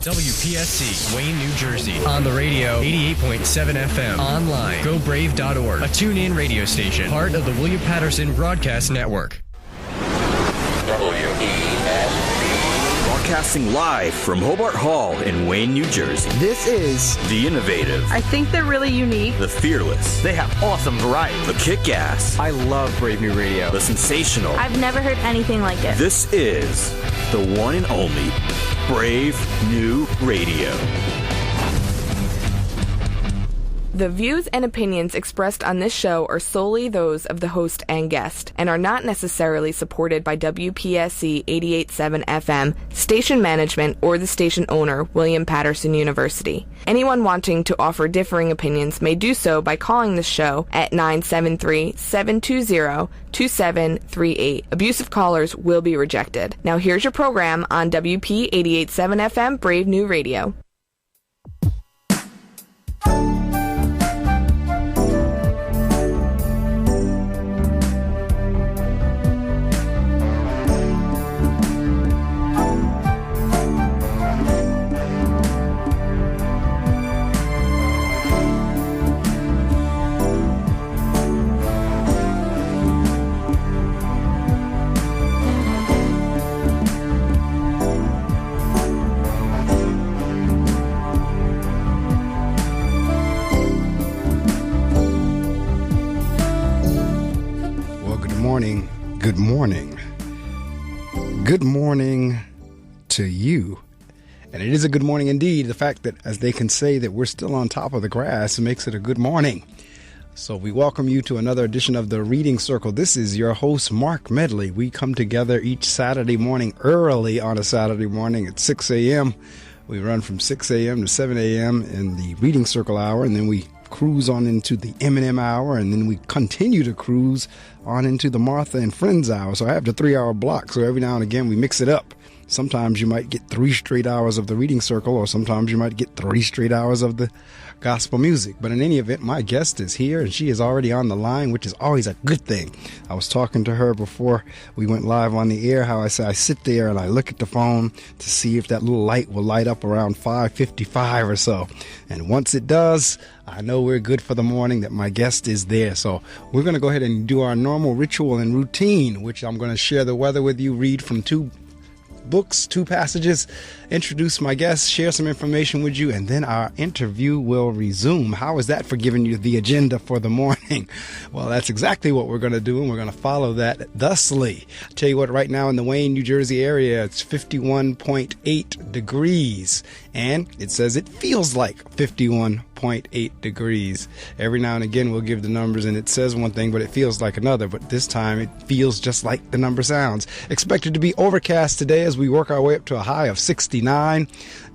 WPSC, Wayne, New Jersey. On the radio, 88.7 FM. Online, gobrave.org. A tune-in radio station. Part of the William Patterson Broadcast Network. Broadcasting live from Hobart Hall in Wayne, New Jersey. This is The Innovative. I think they're really unique. The Fearless. They have awesome variety. The Kick-Ass. I love Brave New Radio. The Sensational. I've never heard anything like it. This is the one and only Brave New Radio. The views and opinions expressed on this show are solely those of the host and guest and are not necessarily supported by WPSC 88.7 FM, station management, or the station owner, William Patterson University. Anyone wanting to offer differing opinions may do so by calling the show at 973-720-2738. Abusive callers will be rejected. Now here's your program on WP 88.7 FM, Brave New Radio. Good morning to you. And it is a good morning indeed. The fact that, as they can say, that we're still on top of the grass makes it a good morning. So we welcome you to another edition of the Reading Circle. This is your host, Marc Medley. We come together each Saturday morning, early on a Saturday morning at 6 a.m. We run from 6 a.m. to 7 a.m. in the Reading Circle hour, and then we cruise on into the M&M hour, and then we continue to cruise on into the Martha and Friends hour. So I have the 3-hour block, so every now and again we mix it up. Sometimes you might get 3 straight hours of the Reading Circle, or sometimes you might get 3 straight hours of the gospel music. But in any event, my guest is here, and she is already on the line, which is always a good thing. I was talking to her before we went live on the air, how I say I sit there and I look at the phone to see if that little light will light up around 5:55 or so. And once it does, I know we're good for the morning, that my guest is there. So we're going to go ahead and do our normal ritual and routine, which I'm going to share the weather with you, read from 2 books, 2 passages, introduce my guest, share some information with you, and then our interview will resume. How is that for giving you the agenda for the morning? Well, that's exactly what we're going to do, and we're going to follow that thusly. I'll tell you what, right now in the Wayne, New Jersey area, it's 51.8 degrees, and it says it feels like 51.8 degrees. Every now and again we'll give the numbers, and it says one thing, but it feels like another, but this time it feels just like the number sounds. Expected to be overcast today as we work our way up to a high of 69,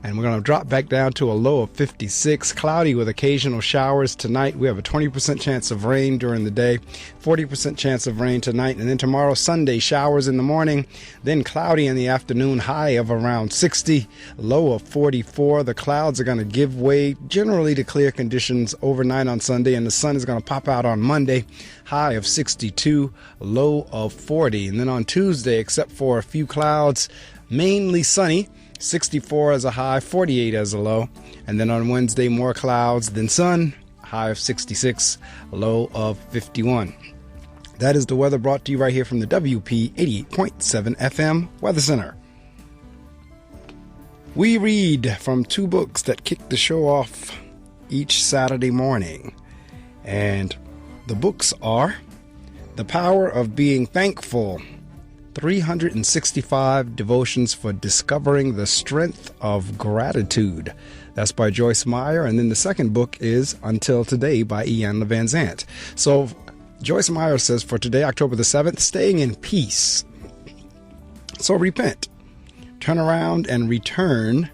and we're going to drop back down to a low of 56. Cloudy with occasional showers tonight. We have a 20% chance of rain during the day, 40% chance of rain tonight, and then tomorrow, Sunday, showers in the morning, then cloudy in the afternoon, high of around 60, low of 44. The clouds are going to give way generally to clear conditions overnight on Sunday, and the sun is going to pop out on Monday, high of 62, low of 40. And then on Tuesday, except for a few clouds, mainly sunny, 64 as a high, 48 as a low. And then on Wednesday, more clouds than sun, high of 66, low of 51. That is the weather brought to you right here from the WP 88.7 FM Weather Center. We read from 2 books that kick the show off each Saturday morning. And the books are The Power of Being Thankful, 365 Devotions for Discovering the Strength of Gratitude. That's by Joyce Meyer. And then the second book is Until Today by Ian Van Zandt. So Joyce Meyer says, for today, October the 7th, staying in peace. So repent, turn around and return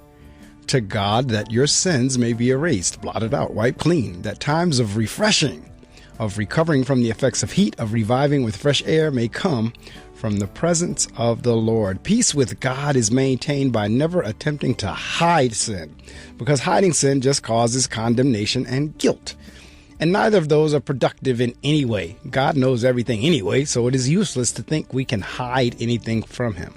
to God, that your sins may be erased, blotted out, wiped clean, that times of refreshing, of recovering from the effects of heat, of reviving with fresh air may come from the presence of the Lord. Peace with God is maintained by never attempting to hide sin, because hiding sin just causes condemnation and guilt. And neither of those are productive in any way. God knows everything anyway, so it is useless to think we can hide anything from him.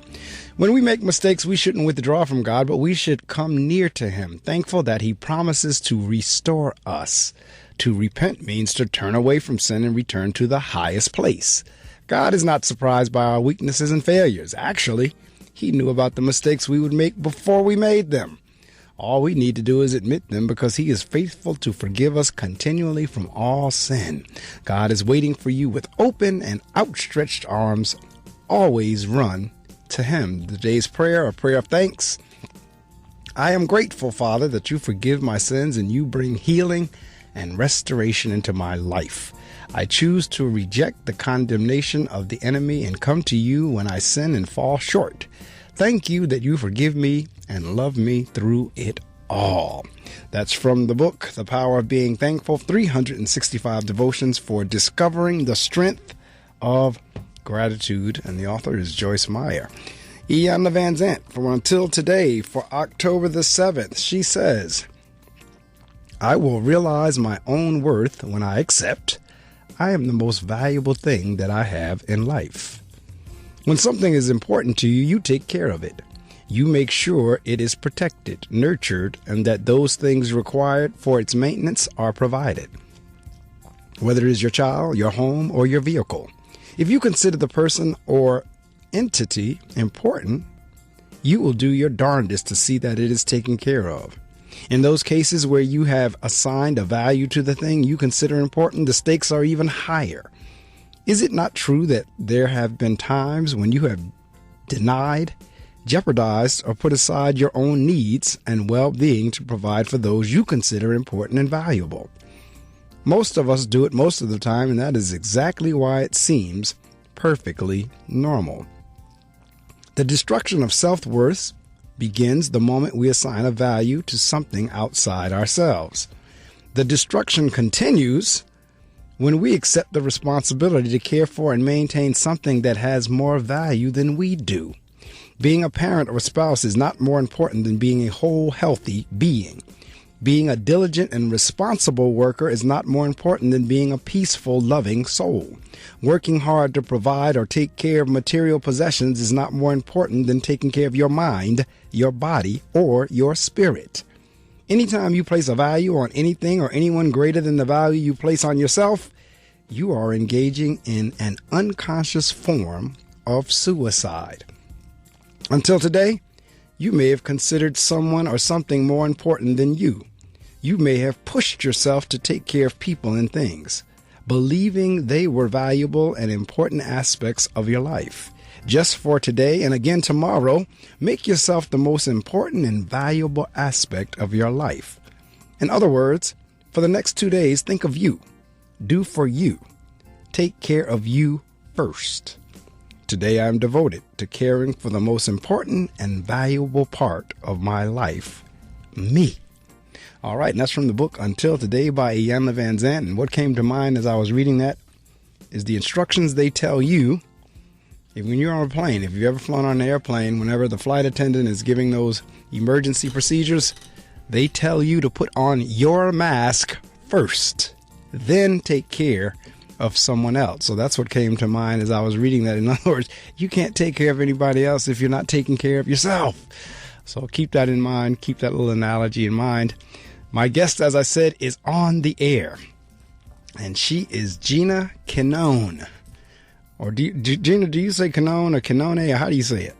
When we make mistakes, we shouldn't withdraw from God, but we should come near to him, thankful that he promises to restore us. To repent means to turn away from sin and return to the highest place. God is not surprised by our weaknesses and failures. Actually, he knew about the mistakes we would make before we made them. All we need to do is admit them because he is faithful to forgive us continually from all sin. God is waiting for you with open and outstretched arms. Always run to him. Today's prayer, a prayer of thanks. I am grateful, Father, that you forgive my sins and you bring healing and restoration into my life. I choose to reject the condemnation of the enemy and come to you when I sin and fall short. Thank you that you forgive me and love me through it all. That's from the book, The Power of Being Thankful, 365 Devotions for Discovering the Strength of Gratitude. And the author is Joyce Meyer. Iyanla Van Zant from Until Today for October the 7th. She says, I will realize my own worth when I accept I am the most valuable thing that I have in life. When something is important to you, you take care of it. You make sure it is protected, nurtured, and that those things required for its maintenance are provided. Whether it is your child, your home, or your vehicle. If you consider the person or entity important, you will do your darndest to see that it is taken care of. In those cases where you have assigned a value to the thing you consider important, the stakes are even higher. Is it not true that there have been times when you have denied, jeopardized, or put aside your own needs and well-being to provide for those you consider important and valuable? Most of us do it most of the time, and that is exactly why it seems perfectly normal. The destruction of self-worth begins the moment we assign a value to something outside ourselves. The destruction continues when we accept the responsibility to care for and maintain something that has more value than we do. Being a parent or spouse is not more important than being a whole, healthy being. Being a diligent and responsible worker is not more important than being a peaceful, loving soul. Working hard to provide or take care of material possessions is not more important than taking care of your mind, your body, or your spirit. Anytime you place a value on anything or anyone greater than the value you place on yourself, you are engaging in an unconscious form of suicide. Until today, you may have considered someone or something more important than you. You may have pushed yourself to take care of people and things, believing they were valuable and important aspects of your life. Just for today and again tomorrow, make yourself the most important and valuable aspect of your life. In other words, for the next 2 days, think of you. Do for you. Take care of you first. Today I am devoted to caring for the most important and valuable part of my life, me. All right, and that's from the book Until Today by Iyanla Van Zant. And what came to mind as I was reading that is the instructions they tell you when you're on a plane. If you've ever flown on an airplane, whenever the flight attendant is giving those emergency procedures, they tell you to put on your mask first, then take care of someone else. So that's what came to mind as I was reading that. In other words, you can't take care of anybody else if you're not taking care of yourself. So keep that in mind. Keep that little analogy in mind. My guest, as I said, is on the air, and she is Gina Cannone. Or Gina, do you say Cannone or Cannone, or how do you say it?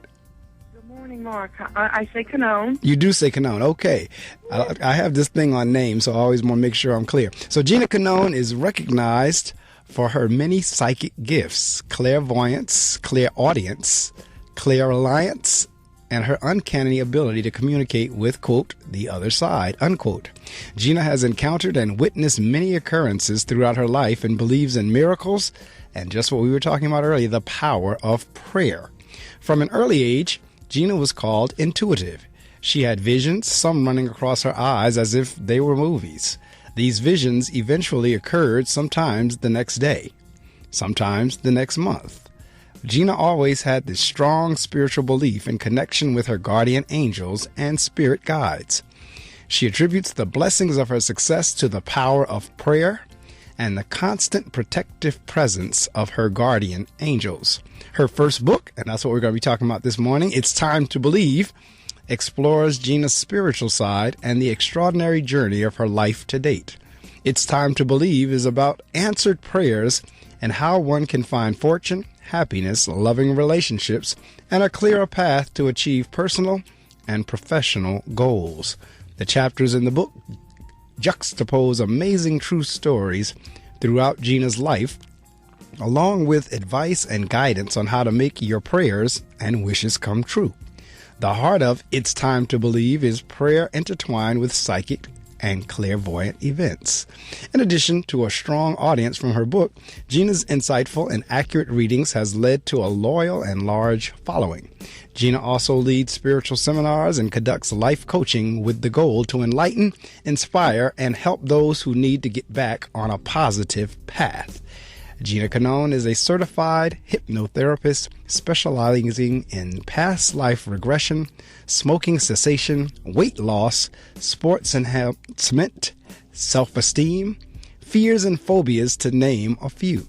Good morning, Mark. I say Cannone. You do say Cannone. Okay. I have this thing on names, so I always want to make sure I'm clear. So Gina Cannone is recognized for her many psychic gifts: clairvoyance, clairaudience, clairalience, and her uncanny ability to communicate with, quote, the other side, unquote. Gina has encountered and witnessed many occurrences throughout her life and believes in miracles and just what we were talking about earlier, the power of prayer. From an early age, Gina was called intuitive. She had visions, some running across her eyes as if they were movies. These visions eventually occurred sometimes the next day, sometimes the next month. Gina always had this strong spiritual belief in connection with her guardian angels and spirit guides. She attributes the blessings of her success to the power of prayer and the constant protective presence of her guardian angels. Her first book, and that's what we're going to be talking about this morning, It's Time to Believe, explores Gina's spiritual side and the extraordinary journey of her life to date. It's Time to Believe is about answered prayers and how one can find fortune, happiness, loving relationships, and a clearer path to achieve personal and professional goals. The chapters in the book juxtapose amazing true stories throughout Gina's life, along with advice and guidance on how to make your prayers and wishes come true. The heart of It's Time to Believe is prayer intertwined with psychic and clairvoyant events. In addition to a strong audience from her book, Gina's insightful and accurate readings has led to a loyal and large following. Gina also leads spiritual seminars and conducts life coaching with the goal to enlighten, inspire, and help those who need to get back on a positive path. Gina Cannone is a certified hypnotherapist specializing in past life regression, smoking cessation, weight loss, sports enhancement, self-esteem, fears and phobias, to name a few.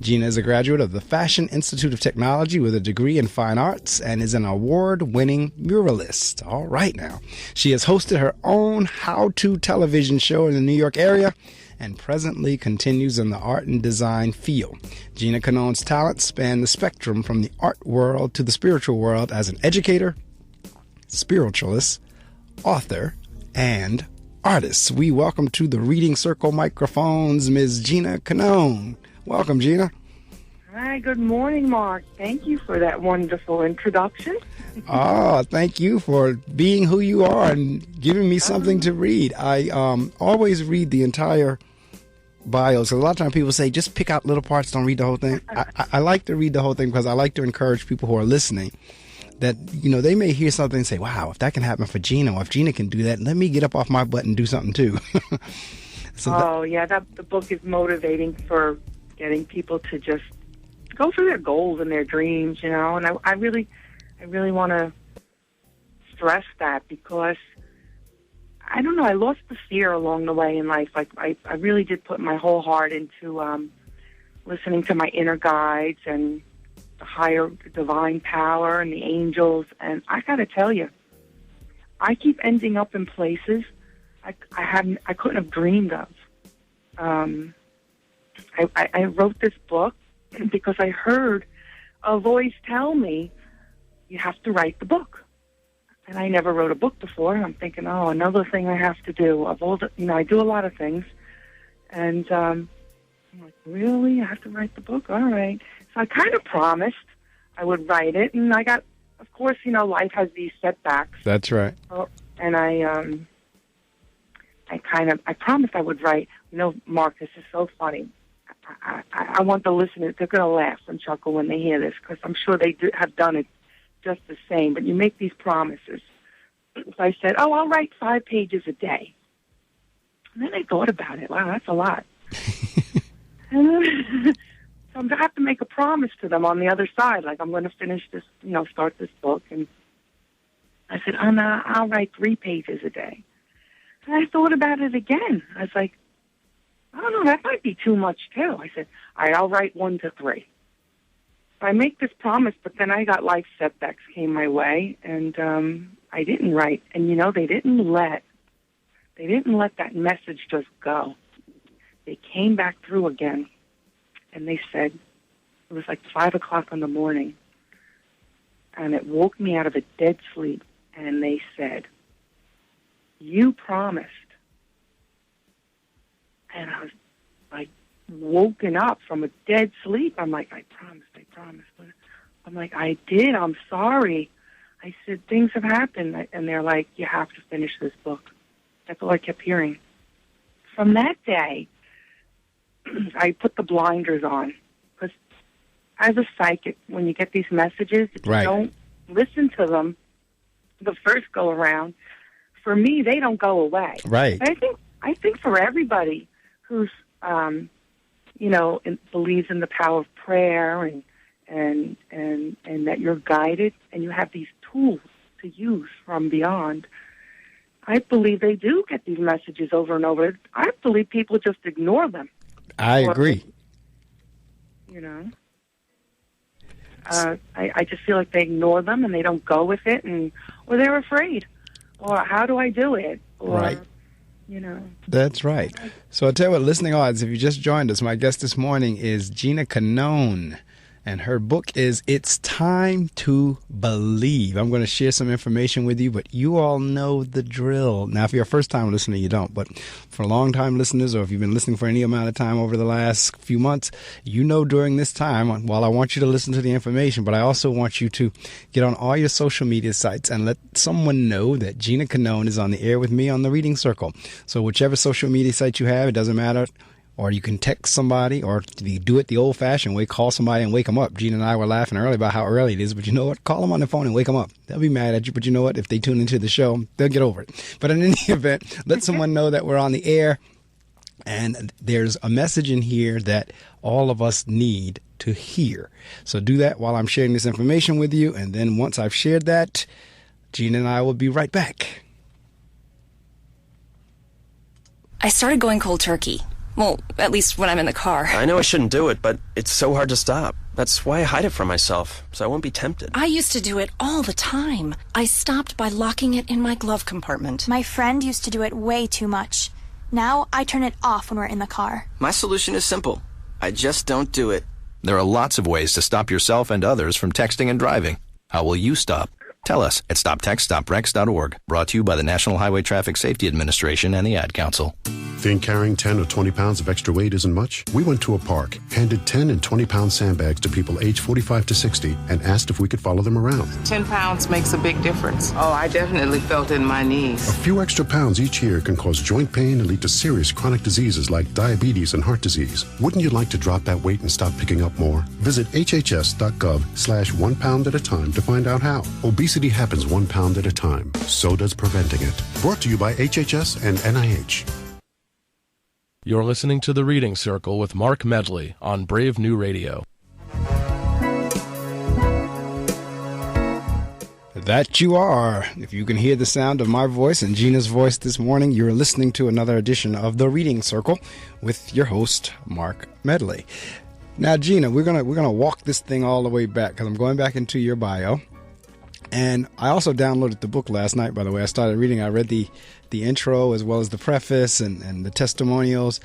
Gina is a graduate of the Fashion Institute of Technology with a degree in fine arts and is an award-winning muralist. All right now. She has hosted her own how-to television show in the New York area and presently continues in the art and design field. Gina Cannone's talents span the spectrum from the art world to the spiritual world as an educator, spiritualist, author, and artist. We welcome to the Reading Circle microphones, Ms. Gina Cannone. Welcome, Gina. Hi, good morning, Mark. Thank you for that wonderful introduction. Oh, thank you for being who you are and giving me something to read. I always read the entire bios. A lot of times people say, just pick out little parts, don't read the whole thing. I like to read the whole thing because I like to encourage people who are listening that, you know, they may hear something and say, wow, if that can happen for Gina, or if Gina can do that, let me get up off my butt and do something too. The book is motivating for getting people to just go for their goals and their dreams, you know, and I really want to stress that because I don't know, I lost the fear along the way in life. Like I really did put my whole heart into listening to my inner guides and the higher divine power and the angels. And I got to tell you, I keep ending up in places I couldn't have dreamed of. I wrote this book because I heard a voice tell me, you have to write the book. And I never wrote a book before, and I'm thinking, oh, another thing I have to do. I do a lot of things. And I'm like, really? I have to write the book? All right. So I kind of promised I would write it, and I got, of course, you know, life has these setbacks. That's right. And I promised I would write. You know, Mark, this is so funny. I want the listeners, they're going to laugh and chuckle when they hear this, because I'm sure they have done it just the same, but you make these promises. So I said, I'll write 5 pages a day. And then I thought about it. Wow, that's a lot. And then, so I'm going to have to make a promise to them on the other side, like I'm going to finish this, you know, start this book. And I said, I'll write 3 pages a day. And I thought about it again. I was like, I don't know, that might be too much too. I said, all right, I'll write 1 to 3. I make this promise, but then I got life setbacks came my way, and I didn't write. And you know, they didn't let that message just go. They came back through again, and they said, it was like 5 o'clock in the morning, and it woke me out of a dead sleep. And they said, you promised. And I was like woken up from a dead sleep. I'm like, I promised. I'm like, I did. I'm sorry. I said, things have happened. And they're like, you have to finish this book. That's all I kept hearing. From that day, I put the blinders on. Because as a psychic, when you get these messages, if you don't listen to them the first go around, for me, they don't go away. Right. And I think for everybody who's, believes in the power of prayer and that you're guided and you have these tools to use from beyond, I believe they do get these messages over and over. I believe people just ignore them. I agree. You know, I just feel like they ignore them and they don't go with it, or they're afraid, or how do I do it, or right. You know. That's right. So I'll tell you what, listening audience, if you just joined us, my guest this morning is Gina Cannone, and her book is It's Time to Believe. I'm going to share some information with you, but you all know the drill. Now, if you're a first-time listener, you don't, but for long-time listeners, or if you've been listening for any amount of time over the last few months, you know during this time, while I want you to listen to the information, but I also want you to get on all your social media sites and let someone know that Gina Cannone is on the air with me on the Reading Circle. So whichever social media site you have, it doesn't matter. Or you can text somebody, or you do it the old-fashioned way, call somebody and wake them up. Gina and I were laughing earlier about how early it is, but you know what? Call them on the phone and wake them up. They'll be mad at you, but you know what? If they tune into the show, they'll get over it. But in any event, let someone know that we're on the air, and there's a message in here that all of us need to hear. So do that while I'm sharing this information with you, and then once I've shared that, Gina and I will be right back. I started going cold turkey. Well, at least when I'm in the car. I know I shouldn't do it, but it's so hard to stop. That's why I hide it from myself, so I won't be tempted. I used to do it all the time. I stopped by locking it in my glove compartment. My friend used to do it way too much. Now I turn it off when we're in the car. My solution is simple. I just don't do it. There are lots of ways to stop yourself and others from texting and driving. How will you stop? Tell us at stoptextstoprex.org. Brought to you by the National Highway Traffic Safety Administration and the Ad Council. Think carrying 10 or 20 pounds of extra weight isn't much? We went to a park, handed 10 and 20-pound sandbags to people aged 45 to 60, and asked if we could follow them around. 10 pounds makes a big difference. Oh, I definitely felt it in my knees. A few extra pounds each year can cause joint pain and lead to serious chronic diseases like diabetes and heart disease. Wouldn't you like to drop that weight and stop picking up more? Visit hhs.gov/1 pound at a time to find out how. Obesity happens 1 pound at a time. So does preventing it. Brought to you by HHS and NIH. You're listening to The Reading Circle with Marc Medley on Brave New Radio. That you are. If you can hear the sound of my voice and Gina's voice this morning, you're listening to another edition of The Reading Circle with your host, Marc Medley. Now, Gina, we're gonna walk this thing all the way back because I'm going back into your bio. And I also downloaded the book last night, by the way. I started reading. I read the intro as well as the preface and the testimonials.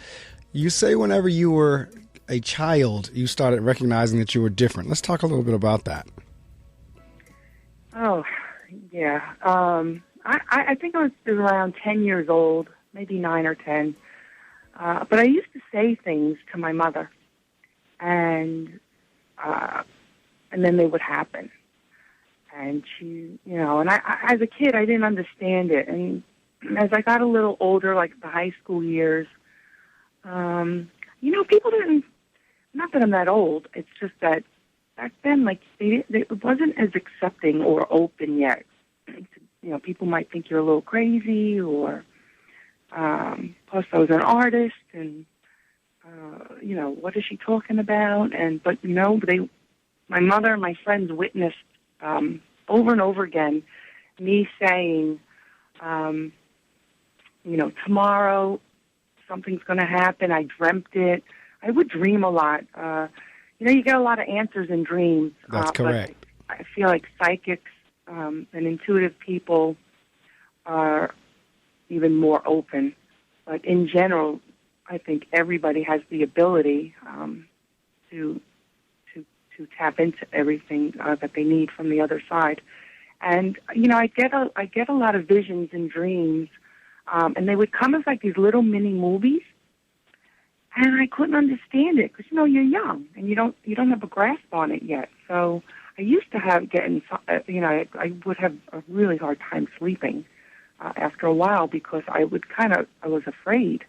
You say whenever you were a child, you started recognizing that you were different. Let's talk a little bit about that. Oh, yeah. I think I was around 10 years old, maybe 9 or 10. But I used to say things to my mother, and then they would happen. And she, and I, as a kid, I didn't understand it. And as I got a little older, like the high school years, people didn't, not that I'm that old, it's just that back then, like, it wasn't as accepting or open yet. People might think you're a little crazy, or, plus I was an artist, and, what is she talking about? But my mother and my friends witnessed, over and over again, me saying, tomorrow something's going to happen. I dreamt it. I would dream a lot. You get a lot of answers in dreams. That's correct. But I feel like psychics and intuitive people are even more open. But in general, I think everybody has the ability to tap into everything that they need from the other side. And I get a lot of visions and dreams, and they would come as like these little mini movies, and I couldn't understand it because you're young and you don't have a grasp on it yet. So I used to I would have a really hard time sleeping after a while because I was afraid.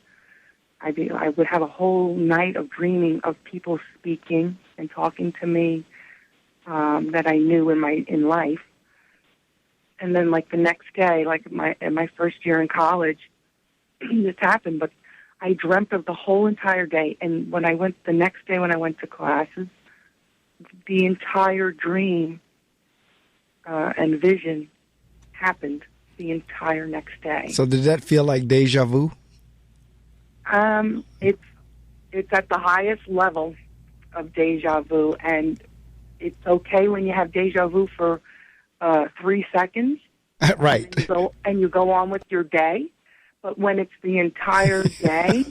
I would have a whole night of dreaming of people speaking and talking to me that I knew in life. And then, like, the next day, like in my first year in college, this happened, but I dreamt of the whole entire day. And the next day when I went to classes, the entire dream and vision happened the entire it's at the highest level of deja vu, and it's okay when you have deja vu for 3 seconds. Right. And you go on with your day. But when it's the entire day,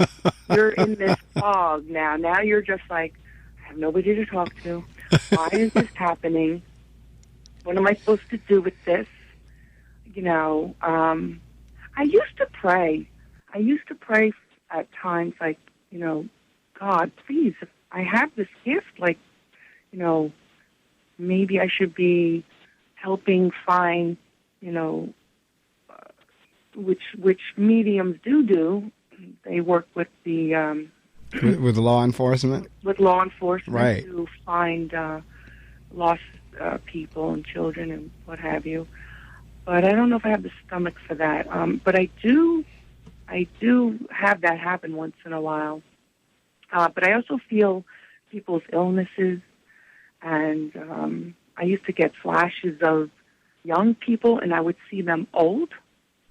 you're in this fog now. Now you're just like, I have nobody to talk to. Why is this happening? What am I supposed to do with this? You know, I used to pray. I used to pray at times like, you know, God, please, if I have this gift, like, you know, maybe I should be helping find, you know, which mediums do. They work with the with law enforcement. With law enforcement, right, to find lost people and children and what have you. But I don't know if I have the stomach for that. But I do have that happen once in a while. But I also feel people's illnesses, and I used to get flashes of young people, and I would see them old.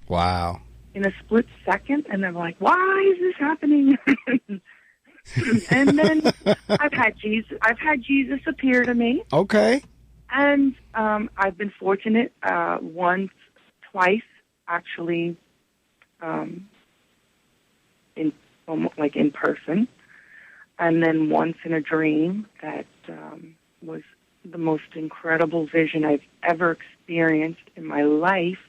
Wow. In a split second, and I'm like, why is this happening? And then I've had Jesus appear to me. Okay. And I've been fortunate twice, actually, in person, and then once in a dream. That was the most incredible vision I've ever experienced in my life.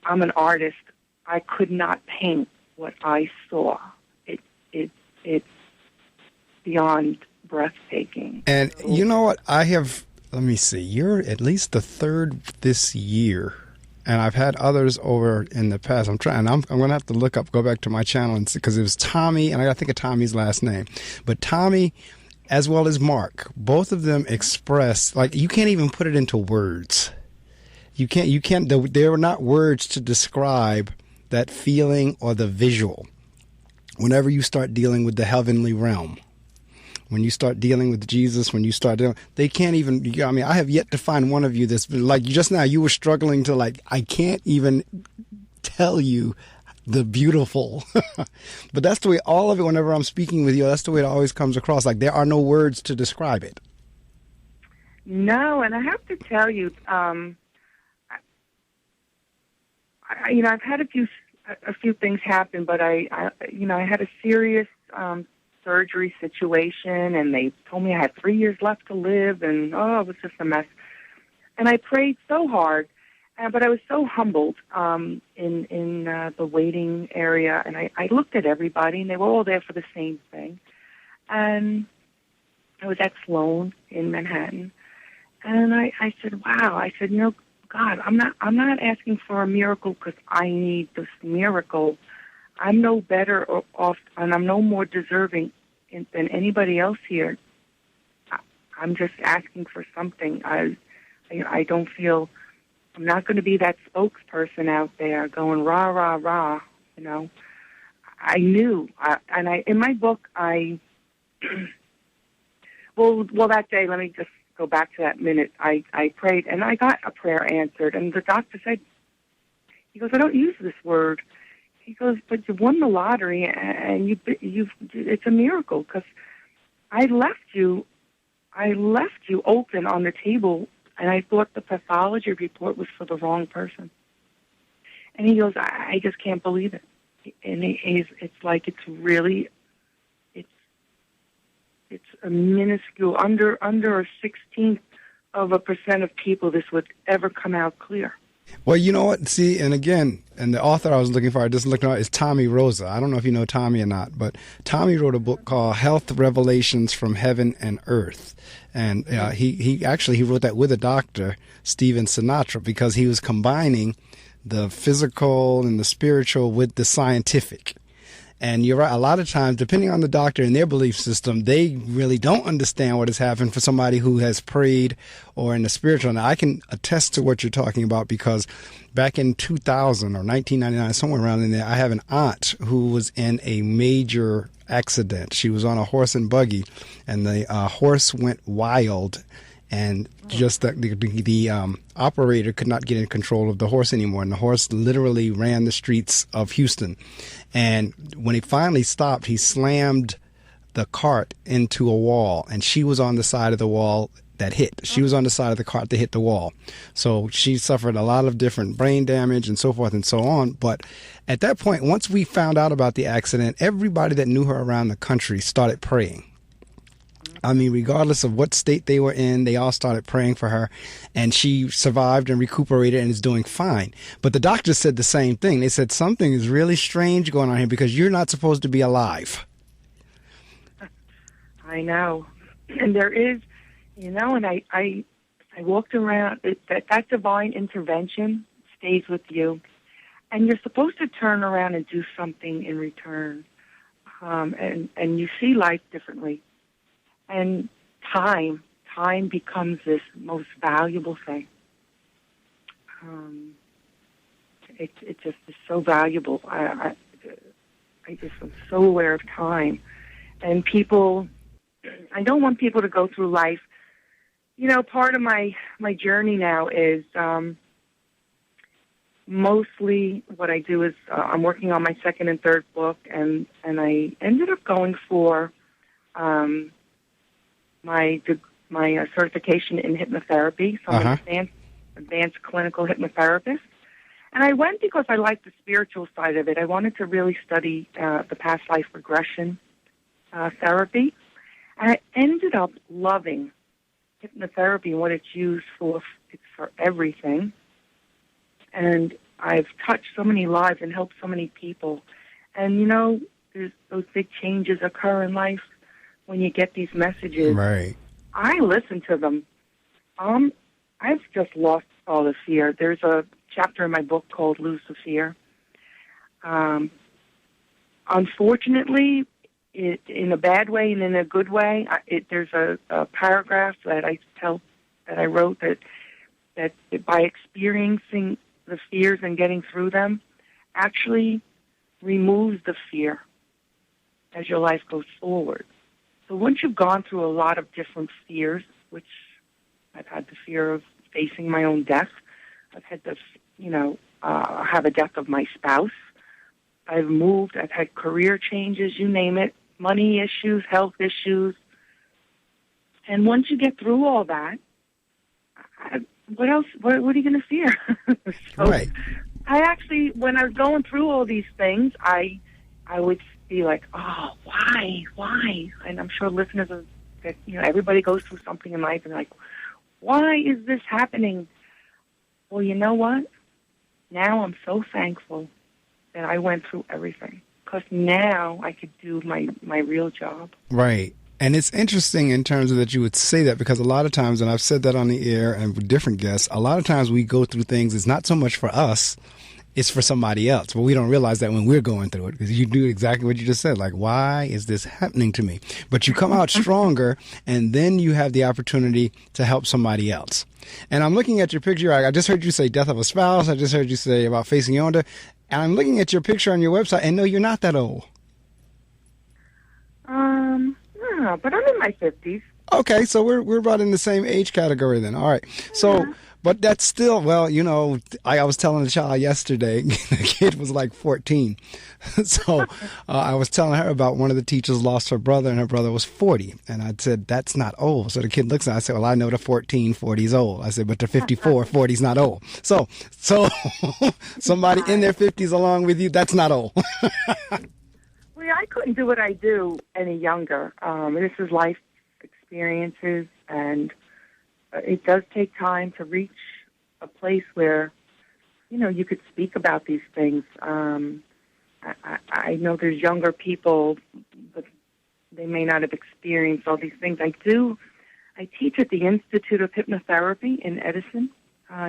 I'm an artist. I could not paint what I saw. It's beyond breathtaking. And you know what? Let me see. You're at least the third this year. And I've had others over in the past. I'm going to have to go back to my channel and see, because it was Tommy, and I got to think of Tommy's last name. But Tommy, as well as Mark, both of them express, like, you can't even put it into words. You can't, there are not words to describe that feeling or the visual. Whenever you start dealing with the heavenly realm, when you start dealing with Jesus, when you start dealing, they can't even, I mean, I have yet to find one of you that's, like just now, you were struggling to, like, I can't even tell you the beautiful. But that's the way all of it, whenever I'm speaking with you, that's the way it always comes across. Like, there are no words to describe it. No, and I have to tell you, I've had a few things happen, but I had a serious surgery situation, and they told me I had 3 years left to live, and it was just a mess. And I prayed so hard, but I was so humbled in the waiting area, and I looked at everybody, and they were all there for the same thing. And I was at Sloan in Manhattan, and I said, wow, I said, God, I'm not asking for a miracle because I need this miracle. I'm no better off, and I'm no more deserving than anybody else here. I'm just asking for something. I don't feel, I'm not going to be that spokesperson out there going rah rah rah. I knew, in my book well that day, let me just go back to that minute. I prayed, and I got a prayer answered, and the doctor said, he goes, I don't use this word. He goes, but you won the lottery, and it's a miracle, because I left you open on the table, and I thought the pathology report was for the wrong person. And he goes, I just can't believe it. And it's like, it's really, it's a minuscule, under a 16th of a percent of people this would ever come out clear. Well, you know what? See, and again, and the author I was looking for, I just looked at, is Tommy Rosa. I don't know if you know Tommy or not, but Tommy wrote a book called Health Revelations from Heaven and Earth. And he wrote that with a doctor, Stephen Sinatra, because he was combining the physical and the spiritual with the scientific. And you're right, a lot of times, depending on the doctor and their belief system, they really don't understand what has happened for somebody who has prayed or in the spiritual. Now, I can attest to what you're talking about, because back in 2000 or 1999, somewhere around in there, I have an aunt who was in a major accident. She was on a horse and buggy, and the horse went wild and just the operator could not get in control of the horse anymore, and the horse literally ran the streets of Houston. And when he finally stopped, he slammed the cart into a wall, and she was on the side of the wall that hit. She was on the side of the cart that hit the wall. So she suffered a lot of different brain damage and so forth and so on. But at that point, once we found out about the accident, everybody that knew her around the country started praying. I mean, regardless of what state they were in, they all started praying for her, and she survived and recuperated and is doing fine. But the doctors said the same thing. They said something is really strange going on here because you're not supposed to be alive. I know. And there is, and I walked around, that divine intervention stays with you. And you're supposed to turn around and do something in return. And you see life differently. And time becomes this most valuable thing. It just is so valuable. I just am so aware of time. And people, I don't want people to go through life. Part of my journey now is mostly what I do is I'm working on my second and third book, and I ended up going for my certification in hypnotherapy. So I'm an advanced clinical hypnotherapist. And I went because I liked the spiritual side of it. I wanted to really study the past life regression therapy. And I ended up loving hypnotherapy and what it's used for. It's for everything. And I've touched so many lives and helped so many people. And, there's those big changes occur in life when you get these messages. Right. I listen to them. I've just lost all the fear. There's a chapter in my book called Lose the Fear. Unfortunately, in a bad way and in a good way, there's a paragraph that I wrote that by experiencing the fears and getting through them actually removes the fear as your life goes forward. So once you've gone through a lot of different fears, which I've had the fear of facing my own death, I've had the, have a death of my spouse, I've moved, I've had career changes, you name it, money issues, health issues. And once you get through all that, what else? What are you going to fear? Right. I actually, when I was going through all these things, I would be like, oh, why? And I'm sure listeners are, that everybody goes through something in life and like, why is this happening? Well, you know what? Now I'm so thankful that I went through everything, because now I could do my real job. Right. And it's interesting in terms of that you would say that, because a lot of times, and I've said that on the air and with different guests, a lot of times we go through things, it's not so much for us, it's for somebody else. But we don't realize that when we're going through it, because you do exactly what you just said. Like, why is this happening to me? But you come out stronger, and then you have the opportunity to help somebody else. And I'm looking at your picture. I just heard you say death of a spouse. I just heard you say about facing your own death. And I'm looking at your picture on your website, and no, you're not that old. No, but I'm in my 50s. Okay, so we're about in the same age category then. All right. So, but that's still, well, I was telling a child yesterday, the kid was like 14. So I was telling her about one of the teachers lost her brother, and her brother was 40. And I said, that's not old. So the kid looks at me, I said, well, I know the 14, 40 is old. I said, but the 54, 40 is not old. So somebody in their 50s along with you, that's not old. Well, I couldn't do what I do any younger. This is life experiences, and it does take time to reach a place where, you could speak about these things. I know there's younger people, but they may not have experienced all these things. I teach at the Institute of Hypnotherapy in Edison,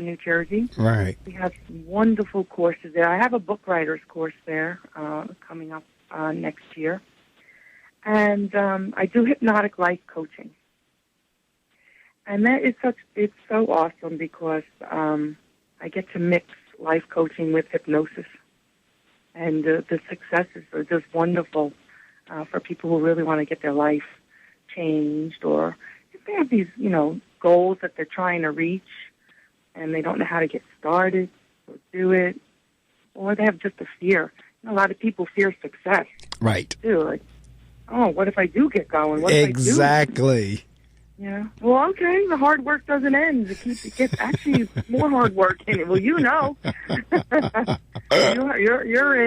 New Jersey. Right. We have wonderful courses there. I have a book writer's course there coming up next year. And I do hypnotic life coaching. And it's so awesome because I get to mix life coaching with hypnosis. And the successes are just wonderful for people who really want to get their life changed, or if they have these, goals that they're trying to reach, and they don't know how to get started or do it, or they have just a fear. A lot of people fear success. Right. Too. Like, oh, what if I do get going? What if I do? Exactly. Yeah. Well, okay. The hard work doesn't end. It gets actually more hard work in it. Well, you're in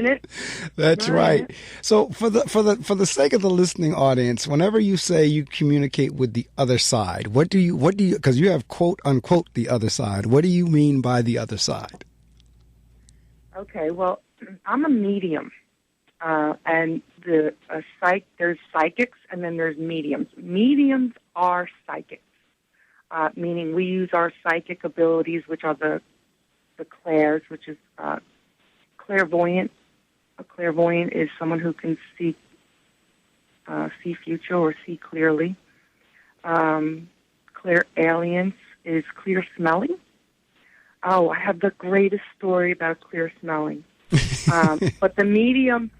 it. That's You're right. in it. So for the sake of the listening audience, whenever you say you communicate with the other side, what do you because you have quote unquote the other side. What do you mean by the other side? Okay. Well, I'm a medium, and there's psychics, and then there's mediums. Mediums are psychics, meaning we use our psychic abilities, which are the clairs, which is clairvoyant. A clairvoyant is someone who can see future or see clearly. Clairalience is clear smelling. Oh, I have the greatest story about clear smelling. But the medium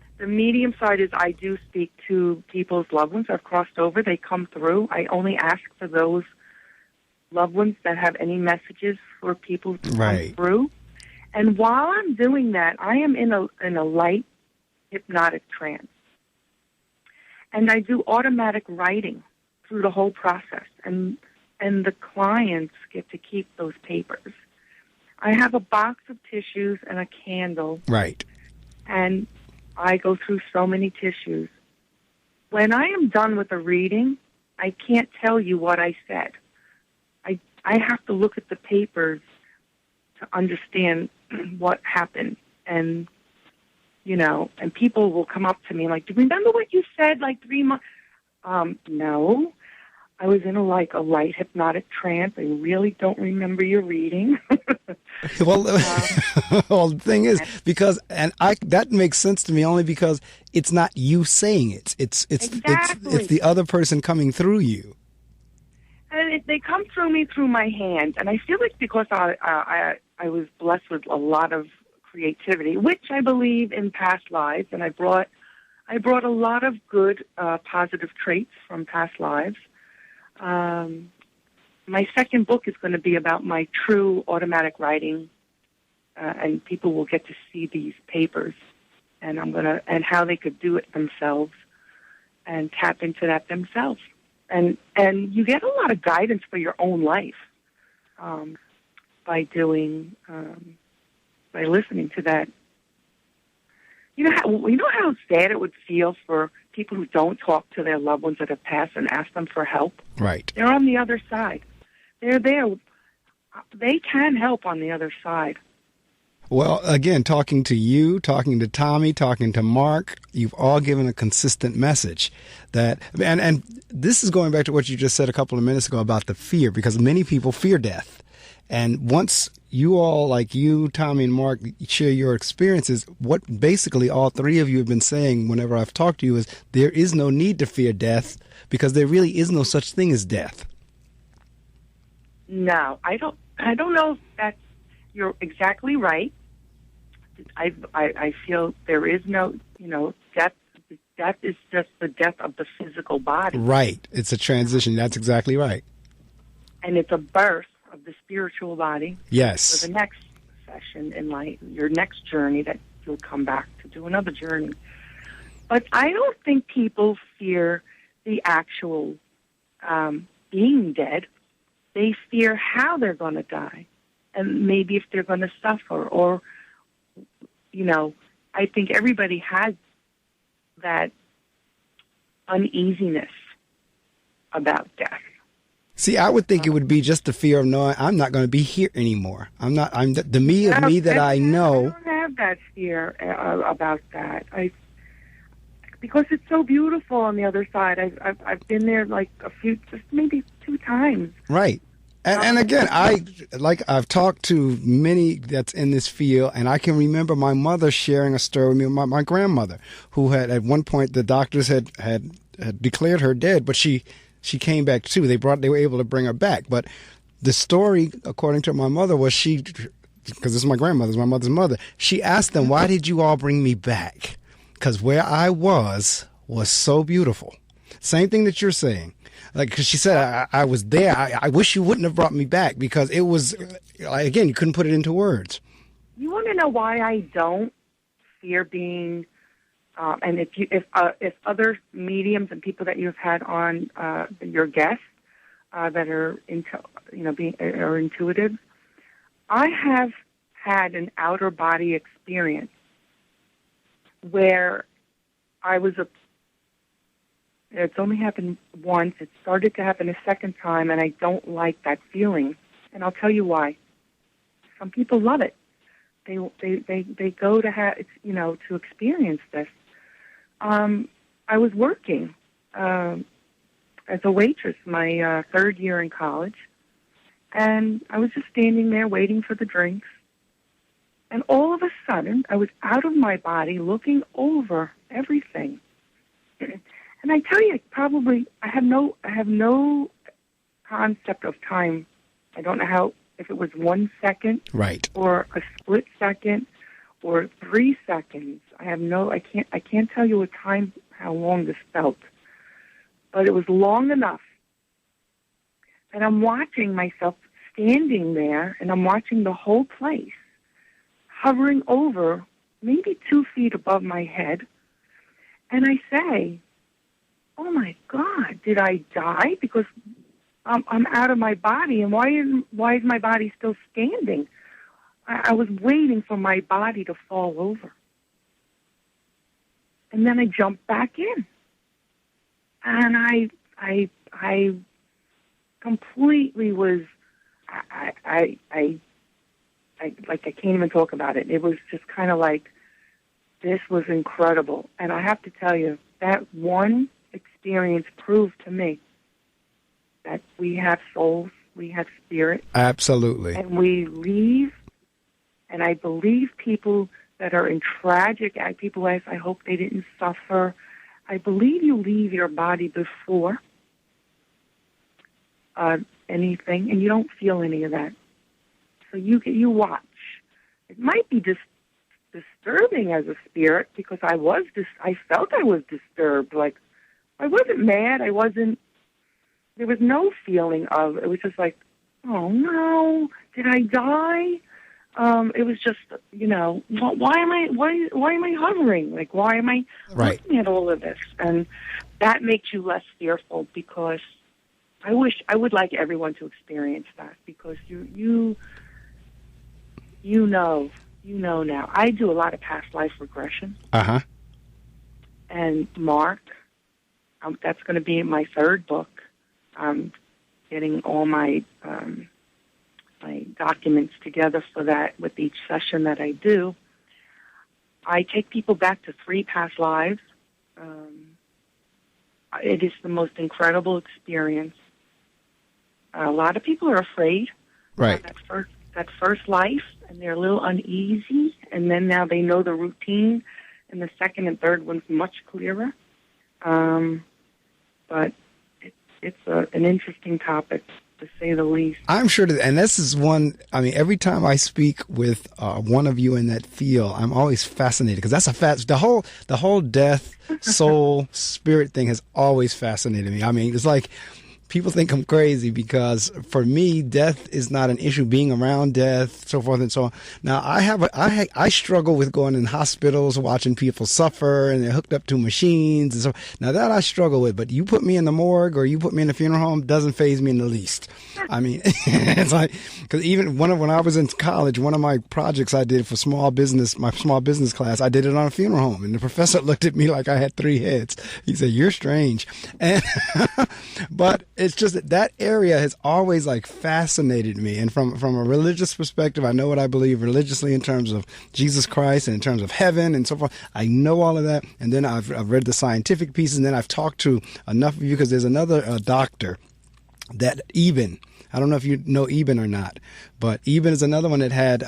side is I do speak to people's loved ones. I've crossed over. They come through. I only ask for those loved ones that have any messages for people to come through. And while I'm doing that, I am in a light hypnotic trance. And I do automatic writing through the whole process. And the clients get to keep those papers. I have a box of tissues and a candle. Right. And I go through so many tissues. When I am done with a reading, I can't tell you what I said. I have to look at the papers to understand what happened. And, and people will come up to me like, do you remember what you said like 3 months? No. I was in a light hypnotic trance. I really don't remember your reading. Well, the thing is, that makes sense to me only because it's not you saying it. It's the other person coming through you. And they come through me through my hands, and I feel like because I was blessed with a lot of creativity, which I believe in past lives, and I brought a lot of good positive traits from past lives. My second book is going to be about my true automatic writing, and people will get to see these papers, and and how they could do it themselves, and tap into that themselves, and you get a lot of guidance for your own life, by listening to that. You know how sad it would feel for people who don't talk to their loved ones that have passed and ask them for help? Right. They're on the other side. They're there. They can help on the other side. Well, again, talking to you, talking to Tommy, talking to Mark, you've all given a consistent message that, and this is going back to what you just said a couple of minutes ago about the fear, because many people fear death. And once you all, like you, Tommy, and Mark, share your experiences, what basically all three of you have been saying whenever I've talked to you is there is no need to fear death because there really is no such thing as death. No, I don't know if that's, you're exactly right. I feel there is no, death. Death is just the death of the physical body. Right. It's a transition. That's exactly right. And it's a birth of the spiritual body. Yes. For the next session in life, your next journey that you'll come back to do another journey. But I don't think people fear the actual being dead. They fear how they're going to die, and maybe if they're going to suffer, or, I think everybody has that uneasiness about death. See, I would think it would be just the fear of knowing I'm not going to be here anymore. I'm the me of me that I know. I don't have that fear about that. Because it's so beautiful on the other side. I've been there like maybe 2 times. Right. And again, I've talked to many that's in this field, and I can remember my mother sharing a story with me about my grandmother, who had at one point the doctors had declared her dead, but she came back too. They were able to bring her back. But the story, according to my mother, was because this is my grandmother's, my mother's mother. She asked them, "Why did you all bring me back?" Because where I was so beautiful. Same thing that you're saying. Like, because she said, I was there. I wish you wouldn't have brought me back, because it was, again, you couldn't put it into words. You want to know why I don't fear being, and if other mediums and people that you've had on your guests that are are intuitive, I have had an outer body experience where it's only happened once. It started to happen a second time, and I don't like that feeling. And I'll tell you why. Some people love it. They go to to experience this. I was working as a waitress my third year in college, and I was just standing there waiting for the drinks. And all of a sudden, I was out of my body looking over everything. And I tell you, I have no concept of time. I don't know if it was 1 second, right, or a split second, or 3 seconds. I can't tell you how long this felt, but it was long enough. And I'm watching myself standing there, and I'm watching the whole place hovering over, maybe 2 feet above my head. And I say, oh my God, did I die? Because I'm out of my body, and why is my body still standing? I was waiting for my body to fall over. And then I jumped back in. And I completely was, I can't even talk about it. It was just kind of like, this was incredible. And I have to tell you, that one experience proved to me that we have souls, we have spirit. Absolutely. And we leave, and I believe people that are in tragic, people ask, I hope they didn't suffer. I believe you leave your body before anything, and you don't feel any of that. So you watch. It might be just disturbing as a spirit, because I felt I was disturbed. Like, I wasn't mad. There was no feeling of, it was just like, oh no, did I die? It was just, why am I hovering? Like, why am I looking at all of this? And that makes you less fearful, because I would like everyone to experience that, because you know now. I do a lot of past life regression. Uh-huh. And Mark, that's going to be in my third book. I'm getting all my documents together for that with each session that I do. I take people back to 3 past lives. It is the most incredible experience. A lot of people are afraid. Right. That first life, and they're a little uneasy, and then now they know the routine, and the second and third one's much clearer. But it's an interesting topic, to say the least. I'm sure that, and this is one, every time I speak with one of you in that field, I'm always fascinated, because that's the whole death, soul, spirit thing has always fascinated me. It's like, people think I'm crazy, because for me, death is not an issue, being around death, so forth and so on. Now, I struggle with going in hospitals, watching people suffer, and they're hooked up to machines. And so now that I struggle with, but you put me in the morgue or you put me in a funeral home, doesn't faze me in the least. It's like, because even when I was in college, one of my projects I did for my small business class, I did it on a funeral home, and the professor looked at me like I had 3 heads. He said, "You're strange," and but it's just that area has always fascinated me. And from a religious perspective, I know what I believe religiously in terms of Jesus Christ and in terms of heaven and so forth. I know all of that. And then I've read the scientific pieces, and then I've talked to enough of you, because there's another doctor that Eben, I don't know if you know Eben or not, but Eben is another one that had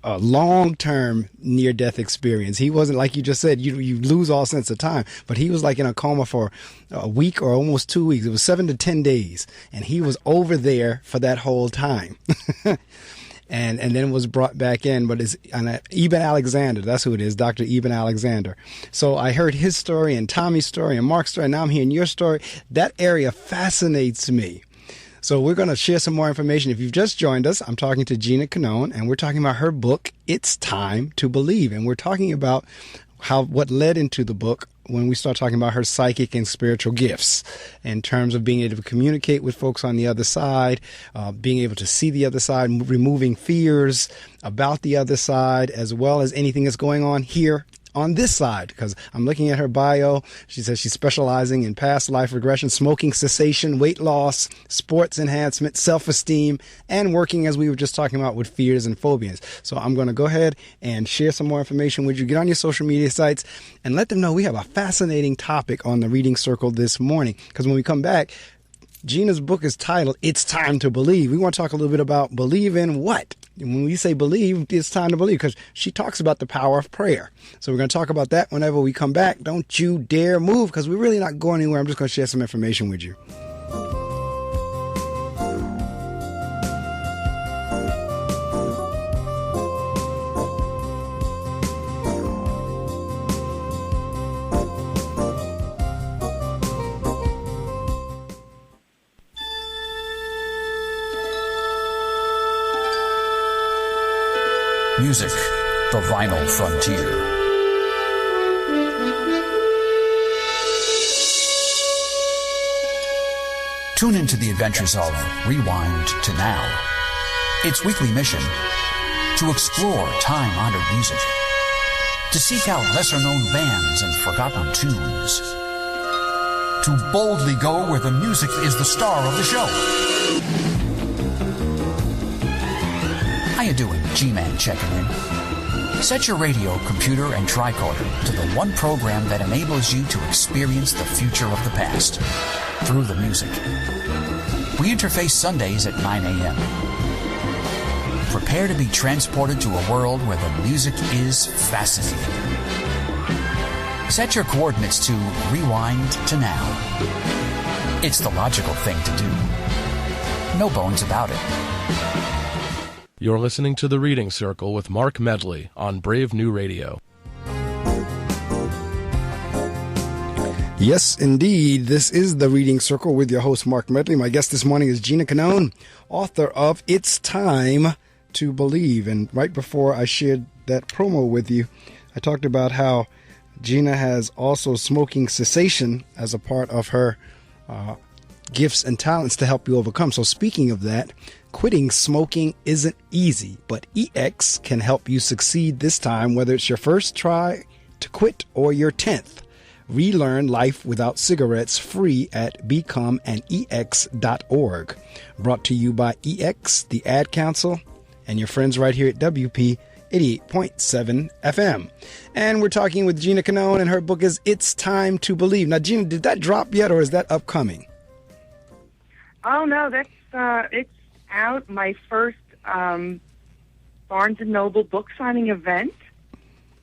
a long-term near-death experience. He wasn't, like you just said, you lose all sense of time, but he was in a coma for a week or almost 2 weeks. It was 7 to 10 days, and he was over there for that whole time. and then was brought back in, but it's Eben Alexander. That's who it is, Dr. Eben Alexander. So I heard his story and Tommy's story and Mark's story, and now I'm hearing your story. That area fascinates me. So we're going to share some more information. If you've just joined us, I'm talking to Gina Cannone, and we're talking about her book, It's Time to Believe. And we're talking about what led into the book when we start talking about her psychic and spiritual gifts in terms of being able to communicate with folks on the other side, being able to see the other side, removing fears about the other side, as well as anything that's going on here on this side, because I'm looking at her bio. She says she's specializing in past life regression, smoking cessation, weight loss, sports enhancement, self-esteem, and working, as we were just talking about, with fears and phobias. So I'm going to go ahead and share some more information with you. Get on your social media sites and let them know we have a fascinating topic on the Reading Circle this morning, because when we come back, Gina's book is titled, It's Time to Believe. We want to talk a little bit about believe in what? And when we say believe, it's time to believe, because she talks about the power of prayer. So we're going to talk about that whenever we come back. Don't you dare move, because we're really not going anywhere. I'm just going to share some information with you. Music, the vinyl frontier. Tune into the adventures of Rewind to Now. Its weekly mission, to explore time-honored music, to seek out lesser-known bands and forgotten tunes, to boldly go where the music is the star of the show. How you doing, G-Man checking in? Set your radio, computer, and tricorder to the one program that enables you to experience the future of the past through the music. We interface Sundays at 9 a.m. Prepare to be transported to a world where the music is fascinating. Set your coordinates to Rewind to Now. It's the logical thing to do. No bones about it. You're listening to The Reading Circle with Marc Medley on Brave New Radio. Yes, indeed. This is The Reading Circle with your host, Marc Medley. My guest this morning is Gina Cannone, author of It's Time to Believe. And right before I shared that promo with you, I talked about how Gina has also smoking cessation as a part of her gifts and talents to help you overcome. So speaking of that, quitting smoking isn't easy, but EX can help you succeed this time, whether it's your first try to quit or your 10th. Relearn life without cigarettes free at becomeanex.org. Brought to you by EX, the Ad Council, and your friends right here at WP 88.7 FM. And we're talking with Gina Cannone, and her book is It's Time to Believe. Now, Gina, did that drop yet, or is that upcoming? Oh, no, that's it's out. My first Barnes & Noble book signing event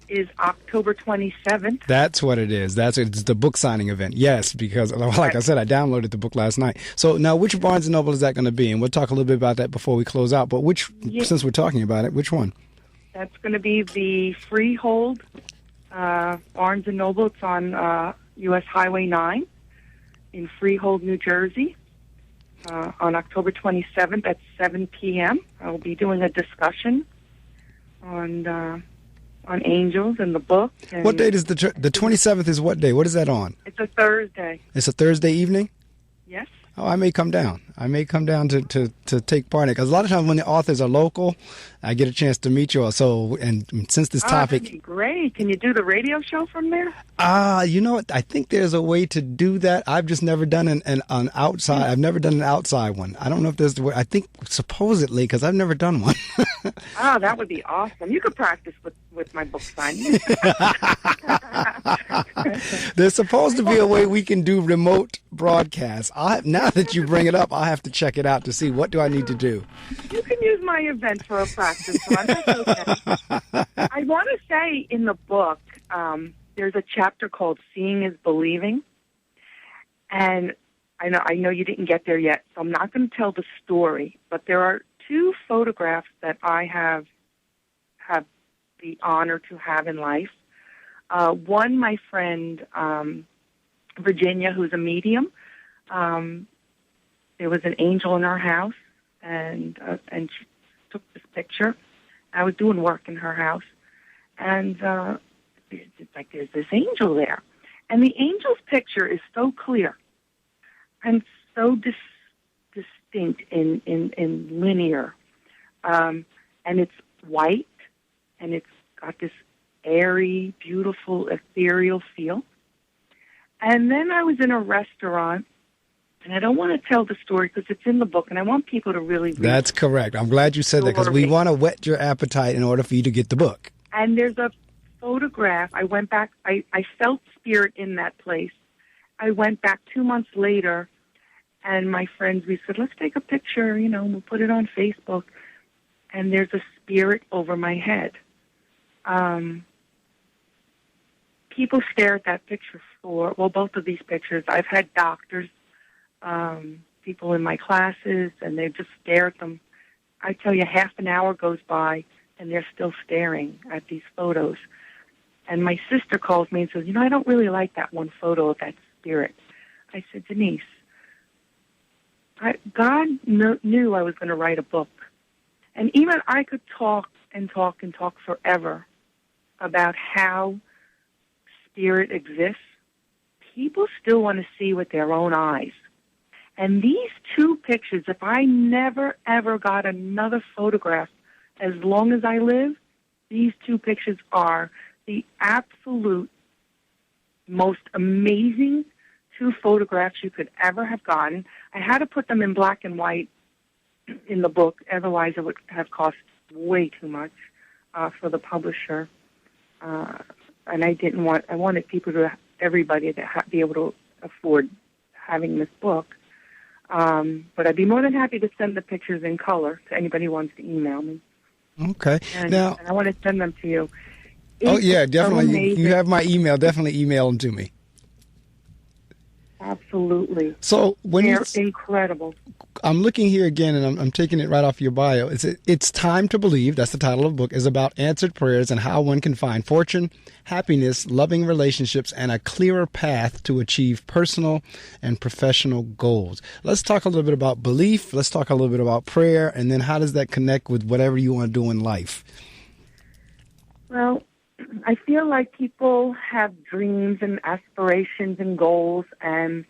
is October 27th. That's what it is. It's the book signing event. Yes, because like I said, I downloaded the book last night. So now which Barnes & Noble is that going to be? And we'll talk a little bit about that before we close out. But since we're talking about it, which one? That's going to be the Freehold Barnes & Noble. It's on U.S. Highway 9 in Freehold, New Jersey. On October 27th at 7 p.m. I will be doing a discussion on angels and the book. And what date is the 27th is what day? What is that on? It's a Thursday. It's a Thursday evening? Yes. Oh, I may come down. to take part in it. Because a lot of times when the authors are local, I get a chance to meet you all. So, and since this topic... That'd be great. Can you do the radio show from there? You know what? I think there's a way to do that. I've just never done an outside. I've never done an outside one. I don't know if there's the way. I think supposedly, because I've never done one. That would be awesome. You could practice with my book signing. There's supposed to be a way we can do remote broadcasts. Now that you bring it up, I'll have to check it out to see what do I need to do. You can use my event for a practice run. That's okay. I want to say in the book, there's a chapter called Seeing is Believing. And I know you didn't get there yet, so I'm not going to tell the story, but there are two photographs that I have the honor to have in life. One, my friend Virginia, who's a medium. There was an angel in our house, and she took this picture. I was doing work in her house, and it's like there's this angel there, and the angel's picture is so clear and so distinct in linear, and it's white, and it's got this airy, beautiful, ethereal feel. And then I was in a restaurant, and I don't want to tell the story because it's in the book, and I want people to really read That's correct. I'm glad you said that because we want to whet your appetite in order for you to get the book. And there's a photograph. I went back. I felt spirit in that place. I went back 2 months later, and my friends, we said, let's take a picture, we'll put it on Facebook. And there's a spirit over my head. People stare at that picture both of these pictures. I've had doctors, people in my classes, and they just stare at them. I tell you, half an hour goes by, and they're still staring at these photos. And my sister calls me and says, I don't really like that one photo of that spirit. I said, Denise, God knew I was going to write a book. And even I could talk and talk and talk forever about how spirit exists. People still want to see with their own eyes. And these two pictures, if I never, ever got another photograph as long as I live, these two pictures are the absolute most amazing two photographs you could ever have gotten. I had to put them in black and white in the book, otherwise it would have cost way too much for the publisher. And I wanted everybody to be able to afford having this book. But I'd be more than happy to send the pictures in color to anybody who wants to email me. Okay. And I want to send them to you. Yeah, definitely. You have my email. Definitely email them to me. Absolutely. So they're incredible. I'm looking here again, and I'm taking it right off your bio. It's Time to Believe. That's the title of the book. Is about answered prayers and how one can find fortune, happiness, loving relationships, and a clearer path to achieve personal and professional goals. Let's talk a little bit about belief. Let's talk a little bit about prayer, and then how does that connect with whatever you want to do in life? Well, I feel like people have dreams and aspirations and goals, and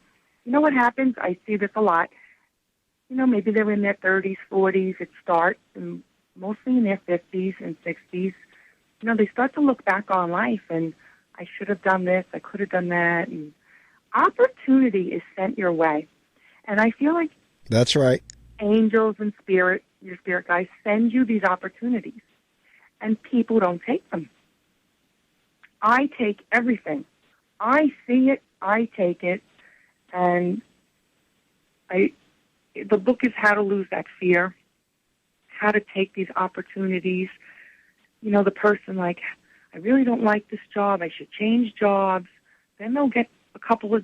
you know what happens? I see this a lot. Maybe they're in their 30s, 40s. It starts, and mostly in their 50s and 60s. They start to look back on life, and I should have done this, I could have done that. And opportunity is sent your way. And I feel like that's right. Angels and your spirit guides send you these opportunities, and people don't take them. I take everything. I see it, I take it, and the book is how to lose that fear, how to take these opportunities. The person like, I really don't like this job, I should change jobs. Then they'll get a couple of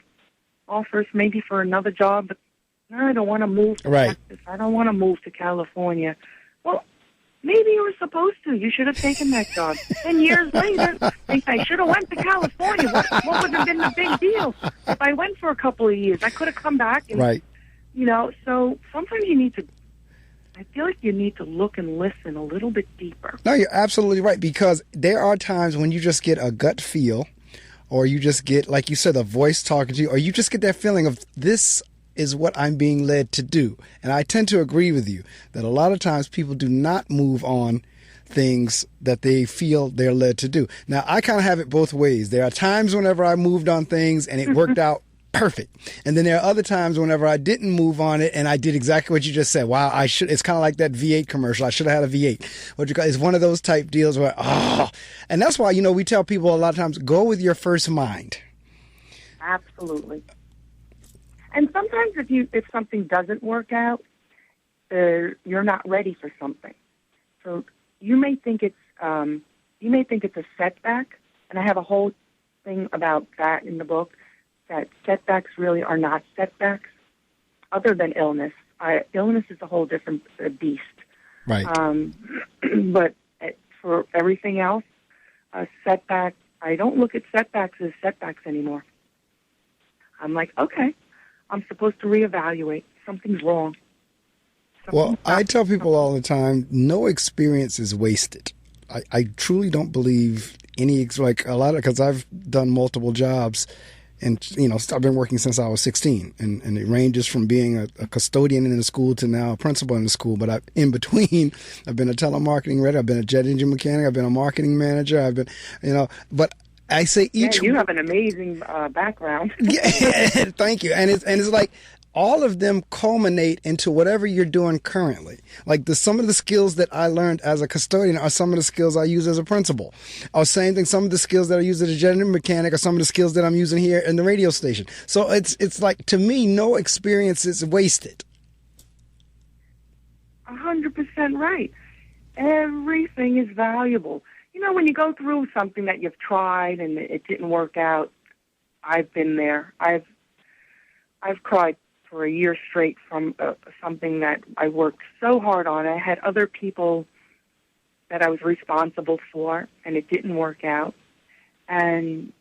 offers maybe for another job, but no, I don't want to move to Texas. I don't want to move to California. Well, maybe you were supposed to. You should have taken that job. 10 years later, they say, I should have went to California. What would have been the big deal? If I went for a couple of years, I could have come back. And, right. So sometimes I feel like you need to look and listen a little bit deeper. No, you're absolutely right, because there are times when you just get a gut feel, or you just get, like you said, a voice talking to you, or you just get that feeling of this is what I'm being led to do. And I tend to agree with you that a lot of times people do not move on things that they feel they're led to do. Now, I kind of have it both ways. There are times whenever I moved on things and it worked out perfect. And then there are other times whenever I didn't move on it and I did exactly what you just said. Wow, it's kind of like that V8 commercial. I should have had a V8. It's one of those type deals where, and that's why, we tell people a lot of times, go with your first mind. Absolutely. And sometimes if something doesn't work out, you're not ready for something. So you may think it's a setback, and I have a whole thing about that in the book, that setbacks really are not setbacks, other than illness. Illness is a whole different beast. Right. But for everything else, a setback, I don't look at setbacks as setbacks anymore. I'm like, okay, I'm supposed to reevaluate. Something's wrong. Well, I tell people all the time, no experience is wasted. I truly don't believe any, like a lot of, because I've done multiple jobs. And, I've been working since I was 16, and it ranges from being a custodian in the school to now a principal in the school. But in between, I've been a telemarketing writer, I've been a jet engine mechanic, I've been a marketing manager, I've been, but I say each. Yeah, you have an amazing background. Yeah, thank you. And it's like all of them culminate into whatever you're doing currently. Like some of the skills that I learned as a custodian are some of the skills I use as a principal. Or same thing, some of the skills that I use as a jet engine mechanic are some of the skills that I'm using here in the radio station. So it's like, to me, no experience is wasted. 100% right. Everything is valuable. When you go through something that you've tried and it didn't work out, I've been there. I've cried for a year straight from something that I worked so hard on. I had other people that I was responsible for, and it didn't work out. And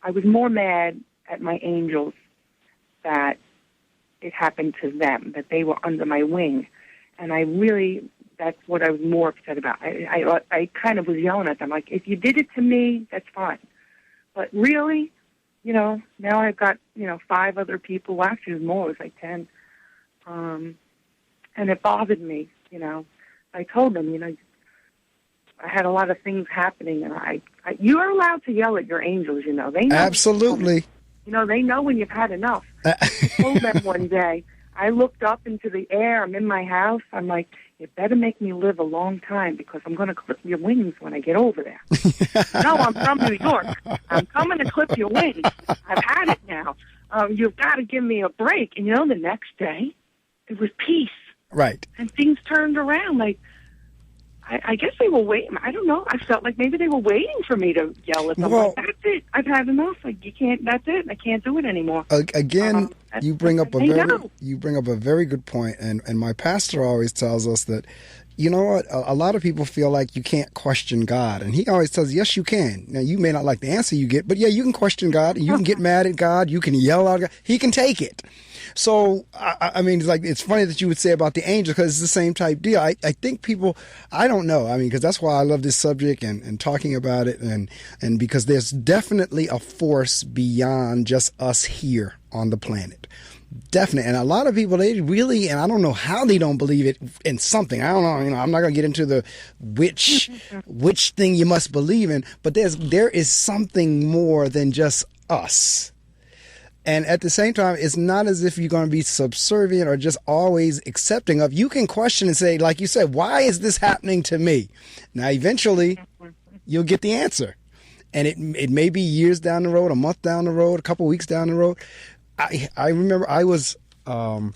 I was more mad at my angels that it happened to them, that they were under my wing. And that's what I was more upset about. I kind of was yelling at them, like, if you did it to me, that's fine. But really, now I've got, 5 other people. Well, actually, it was more. It was like 10. And it bothered me, I told them, I had a lot of things happening, and you are allowed to yell at your angels, They know. Absolutely. They know when you've had enough. I told them one day, I looked up into the air. I'm in my house. I'm like, you better make me live a long time because I'm going to clip your wings when I get over there. No, I'm from New York. I'm coming to clip your wings. I've had it now. You've got to give me a break. And, the next day, it was peace. Right. And things turned around. Like, I guess they were waiting. I don't know. I felt like maybe they were waiting for me to yell at them. Well, like, that's it. I've had enough. Like, you can't. That's it. I can't do it anymore. Again, you bring up a very good point, and my pastor always tells us that, you know what, a lot of people feel like you can't question God, and he always tells, yes, you can. Now, you may not like the answer you get, but yeah, you can question God, and you can get mad at God, you can yell out at God. He can take it. So, I mean, it's funny that you would say about the angels, because it's the same type deal. I think people, I don't know. I mean, because that's why I love this subject and talking about it, and because there's definitely a force beyond just us here on the planet. Definitely. And a lot of people, they really, and I don't know how they don't believe it in something. I don't know, I'm not going to get into the which thing you must believe in, but there is something more than just us. And at the same time, it's not as if you're going to be subservient or just always accepting of. You can question and say, like you said, why is this happening to me? Now, eventually, you'll get the answer. And it may be years down the road, a month down the road, a couple of weeks down the road. I remember I was in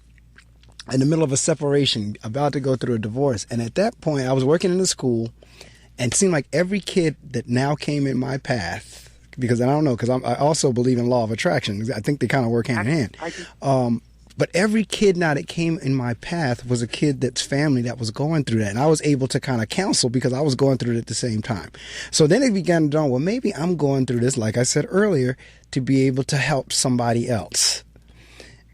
the middle of a separation, about to go through a divorce. And at that point, I was working in a school, and it seemed like every kid that now came in my path, because I don't know, because I also believe in law of attraction. I think they kind of work hand in hand. But every kid now that came in my path was a kid that's family that was going through that. And I was able to kind of counsel because I was going through it at the same time. So then it began to dawn, well, maybe I'm going through this, like I said earlier, to be able to help somebody else.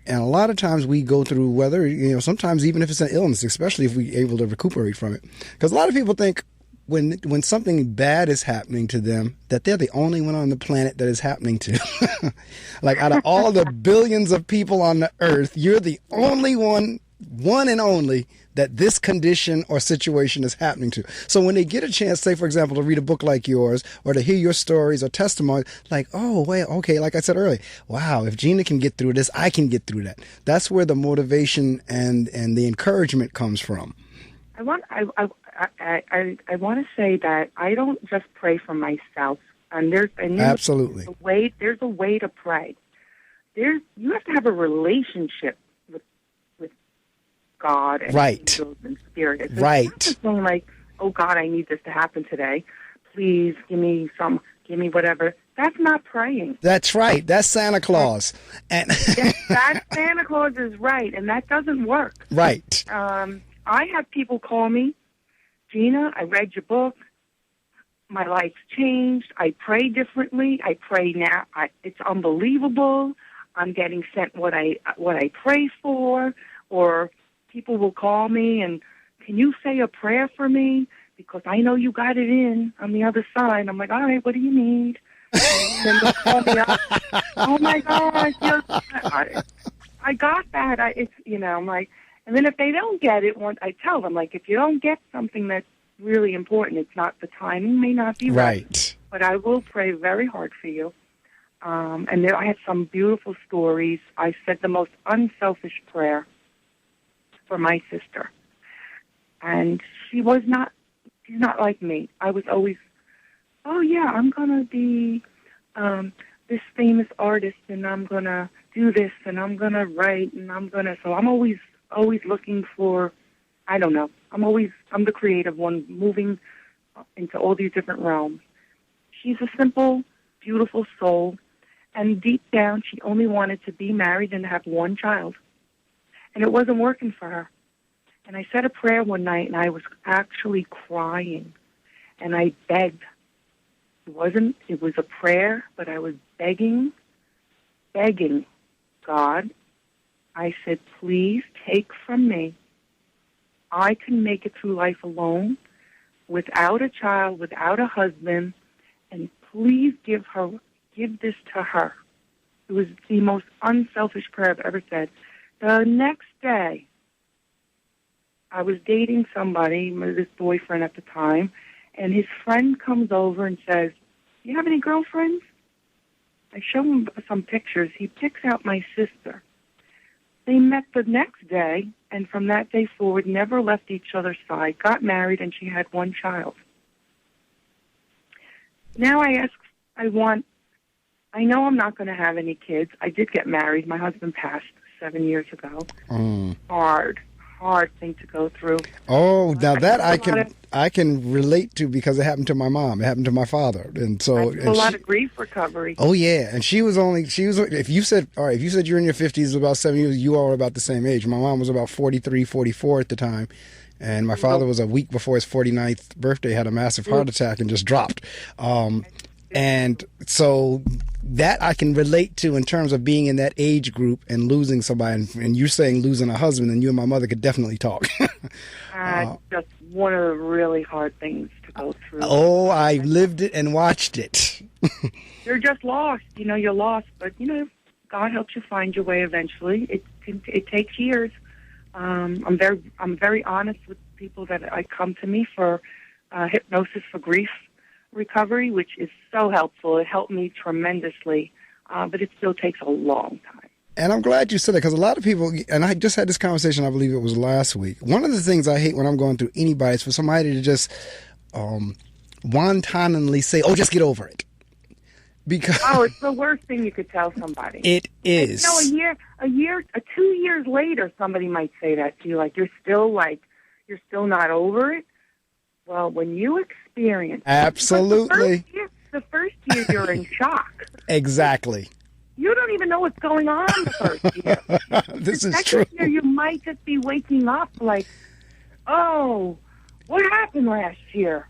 And a lot of times we go through, whether, sometimes even if it's an illness, especially if we're able to recuperate from it. Because a lot of people think, when something bad is happening to them, that they're the only one on the planet that is happening to. Like, out of all the billions of people on the earth, you're the only one and only that this condition or situation is happening to. So when they get a chance, say, for example, to read a book like yours or to hear your stories or testimonies, like, oh, wait, okay, like I said earlier, wow, if Gina can get through this, I can get through that. That's where the motivation and the encouragement comes from. I want to say that I don't just pray for myself. And absolutely there's a way to pray. You have to have a relationship with God and angels and spirit. It's not just saying like, oh God, I need this to happen today. Please give me whatever. That's not praying. That's right. That's Santa Claus. And that Santa Claus is right, and that doesn't work. Right. I have people call me Gina, I read your book. My life's changed. I pray differently. I pray now. It's unbelievable. I'm getting sent what I pray for, or people will call me and, can you say a prayer for me? Because I know you got it in on the other side. I'm like, all right, what do you need? And then they'll call me up. Oh my gosh, I got that. I'm like, and then if they don't get it, I tell them, like, if you don't get something that's really important, it's not, the timing may not be right. But I will pray very hard for you. And I had some beautiful stories. I said the most unselfish prayer for my sister. And she's not like me. I was always, oh yeah, I'm going to be this famous artist, and I'm going to do this, and I'm going to write, and so I'm always looking for, I don't know, I'm the creative one, moving into all these different realms. She's a simple, beautiful soul, and deep down, she only wanted to be married and have one child. And it wasn't working for her. And I said a prayer one night, and I was actually crying. And I begged. It was a prayer, but I was begging God. I said, please take from me. I can make it through life alone, without a child, without a husband, and please give this to her. It was the most unselfish prayer I've ever said. The next day, I was dating somebody, this boyfriend at the time, and his friend comes over and says, do you have any girlfriends? I show him some pictures. He picks out my sister. They met the next day, and from that day forward, never left each other's side, got married, and she had one child. Now I know I'm not going to have any kids. I did get married. My husband passed 7 years ago. Hard thing to go through. Oh, now that I can relate to, because it happened to my mom. It happened to my father, and so a lot of grief recovery. Oh yeah, and she was. If you said you're in your 50s, about 7 years, you all were about the same age. My mom was about 43, 44 at the time, and my father was a week before his 49th birthday, had a massive heart attack and just dropped. And so that I can relate to in terms of being in that age group and losing somebody. And you're saying losing a husband, and you and my mother could definitely talk. Just one of the really hard things to go through. Oh, I lived it and watched it. You're just lost. You're lost. But, God helps you find your way eventually. It takes years. I'm very honest with people that I come to me for hypnosis for grief recovery, which is so helpful. It helped me tremendously, but it still takes a long time. And I'm glad you said that, because a lot of people, and I just had this conversation, I believe it was last week. One of the things I hate when I'm going through anybody is for somebody to just wantonly say, oh, just get over it. Because it's the worst thing you could tell somebody. It is. A year, 2 years later, somebody might say that to you, you're still not over it. Well, when you experience absolutely the first year you're in shock. Exactly. You don't even know what's going on the first year. This is true. The second year, you might just be waking up like, oh, what happened last year?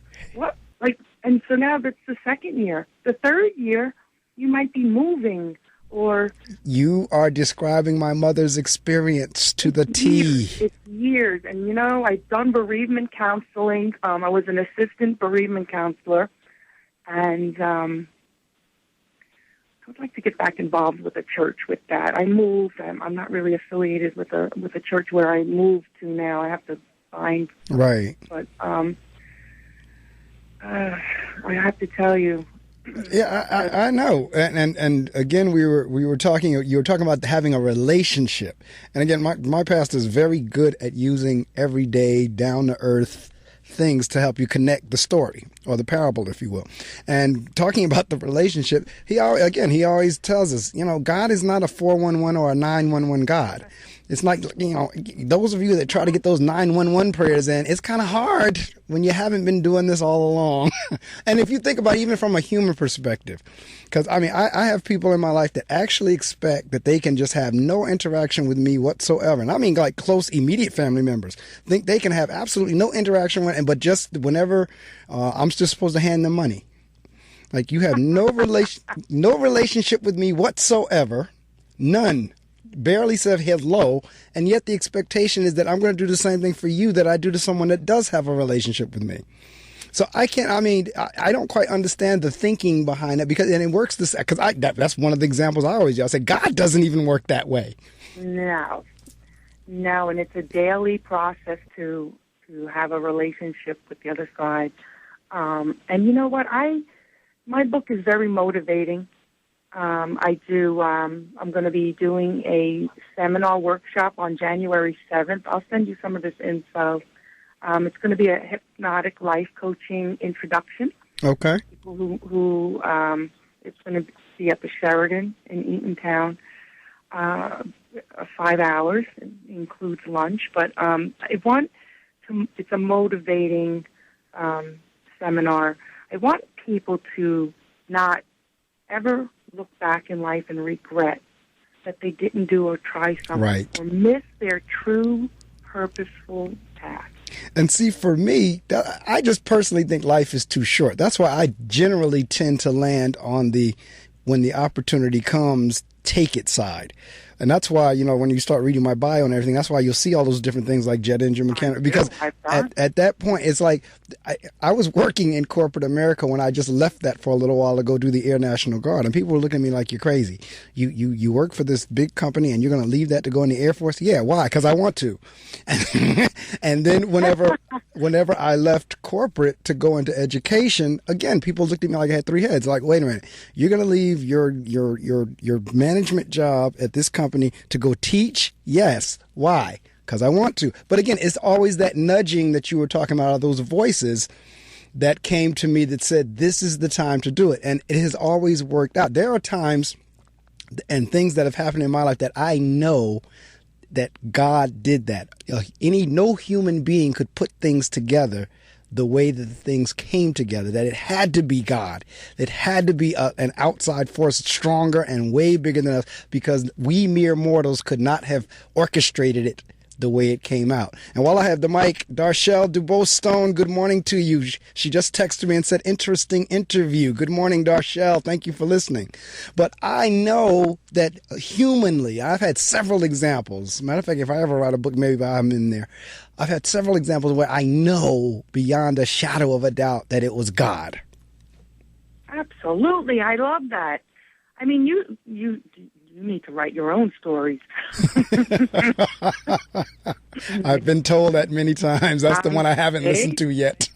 And so now that's the second year. The third year, you might be moving. Or you are describing my mother's experience to the T. It's years. And, I've done bereavement counseling. I was an assistant bereavement counselor. And I'd like to get back involved with a church with that. I moved. I'm not really affiliated with a church where I moved to now. I have to find. Right. But I have to tell you. Yeah, I know, and again, we were talking. You were talking about having a relationship, and again, my pastor is very good at using everyday, down to earth things to help you connect the story or the parable, if you will. And talking about the relationship, he always tells us, God is not a 411 or a 911 God. it's like, those of you that try to get those 911 prayers in, it's kind of hard when you haven't been doing this all along. And if you think about it, even from a human perspective, because I have people in my life that actually expect that they can just have no interaction with me whatsoever. And I mean, like close, immediate family members think they can have absolutely no interaction with, but just whenever I'm just supposed to hand them money. Like, you have no relationship with me whatsoever, none. Barely said hello, and yet the expectation is that I'm going to do the same thing for you that I do to someone that does have a relationship with me. So I don't quite understand the thinking behind it, because, and it works that's one of the examples I always use. I say, God doesn't even work that way. No, and it's a daily process to have a relationship with the other side. And you know what? My book is very motivating. I'm going to be doing a seminar workshop on January 7th. I'll send you some of this info. It's going to be a hypnotic life coaching introduction. Okay. People who it's going to be at the Sheridan in Eatontown, 5 hours. It includes lunch. But it's a motivating seminar. I want people to not ever look back in life and regret that they didn't do or try something, right, or miss their true purposeful path. And see, for me, I just personally think life is too short. That's why I generally tend to land on when the opportunity comes, take it side. And that's why, when you start reading my bio and everything, that's why you'll see all those different things like jet engine mechanic. Because at that point, it's like I was working in corporate America when I just left that for a little while to go do the Air National Guard. And people were looking at me like, you're crazy. You work for this big company and you're going to leave that to go in the Air Force? Yeah, why? Because I want to. And then whenever I left corporate to go into education, again, people looked at me like I had three heads. Like, wait a minute, you're going to leave your management job at this company to go teach? Yes. Why? Because I want to. But again, it's always that nudging that you were talking about, those voices that came to me that said, this is the time to do it. And it has always worked out. There are times and things that have happened in my life that I know that God did that. No human being could put things together the way that the things came together, that it had to be God. It had to be an outside force stronger and way bigger than us, because we mere mortals could not have orchestrated it the way it came out. And while I have the mic, Darshelle Dubose-Stone, good morning to you. She just texted me and said, interesting interview. Good morning, Darshelle. Thank you for listening. But I know that humanly, I've had several examples. Matter of fact, if I ever write a book, maybe I'm in there. I've had several examples where I know beyond a shadow of a doubt that it was God. Absolutely. I love that. I mean, you need to write your own stories. I've been told that many times. That's the one I haven't listened to yet.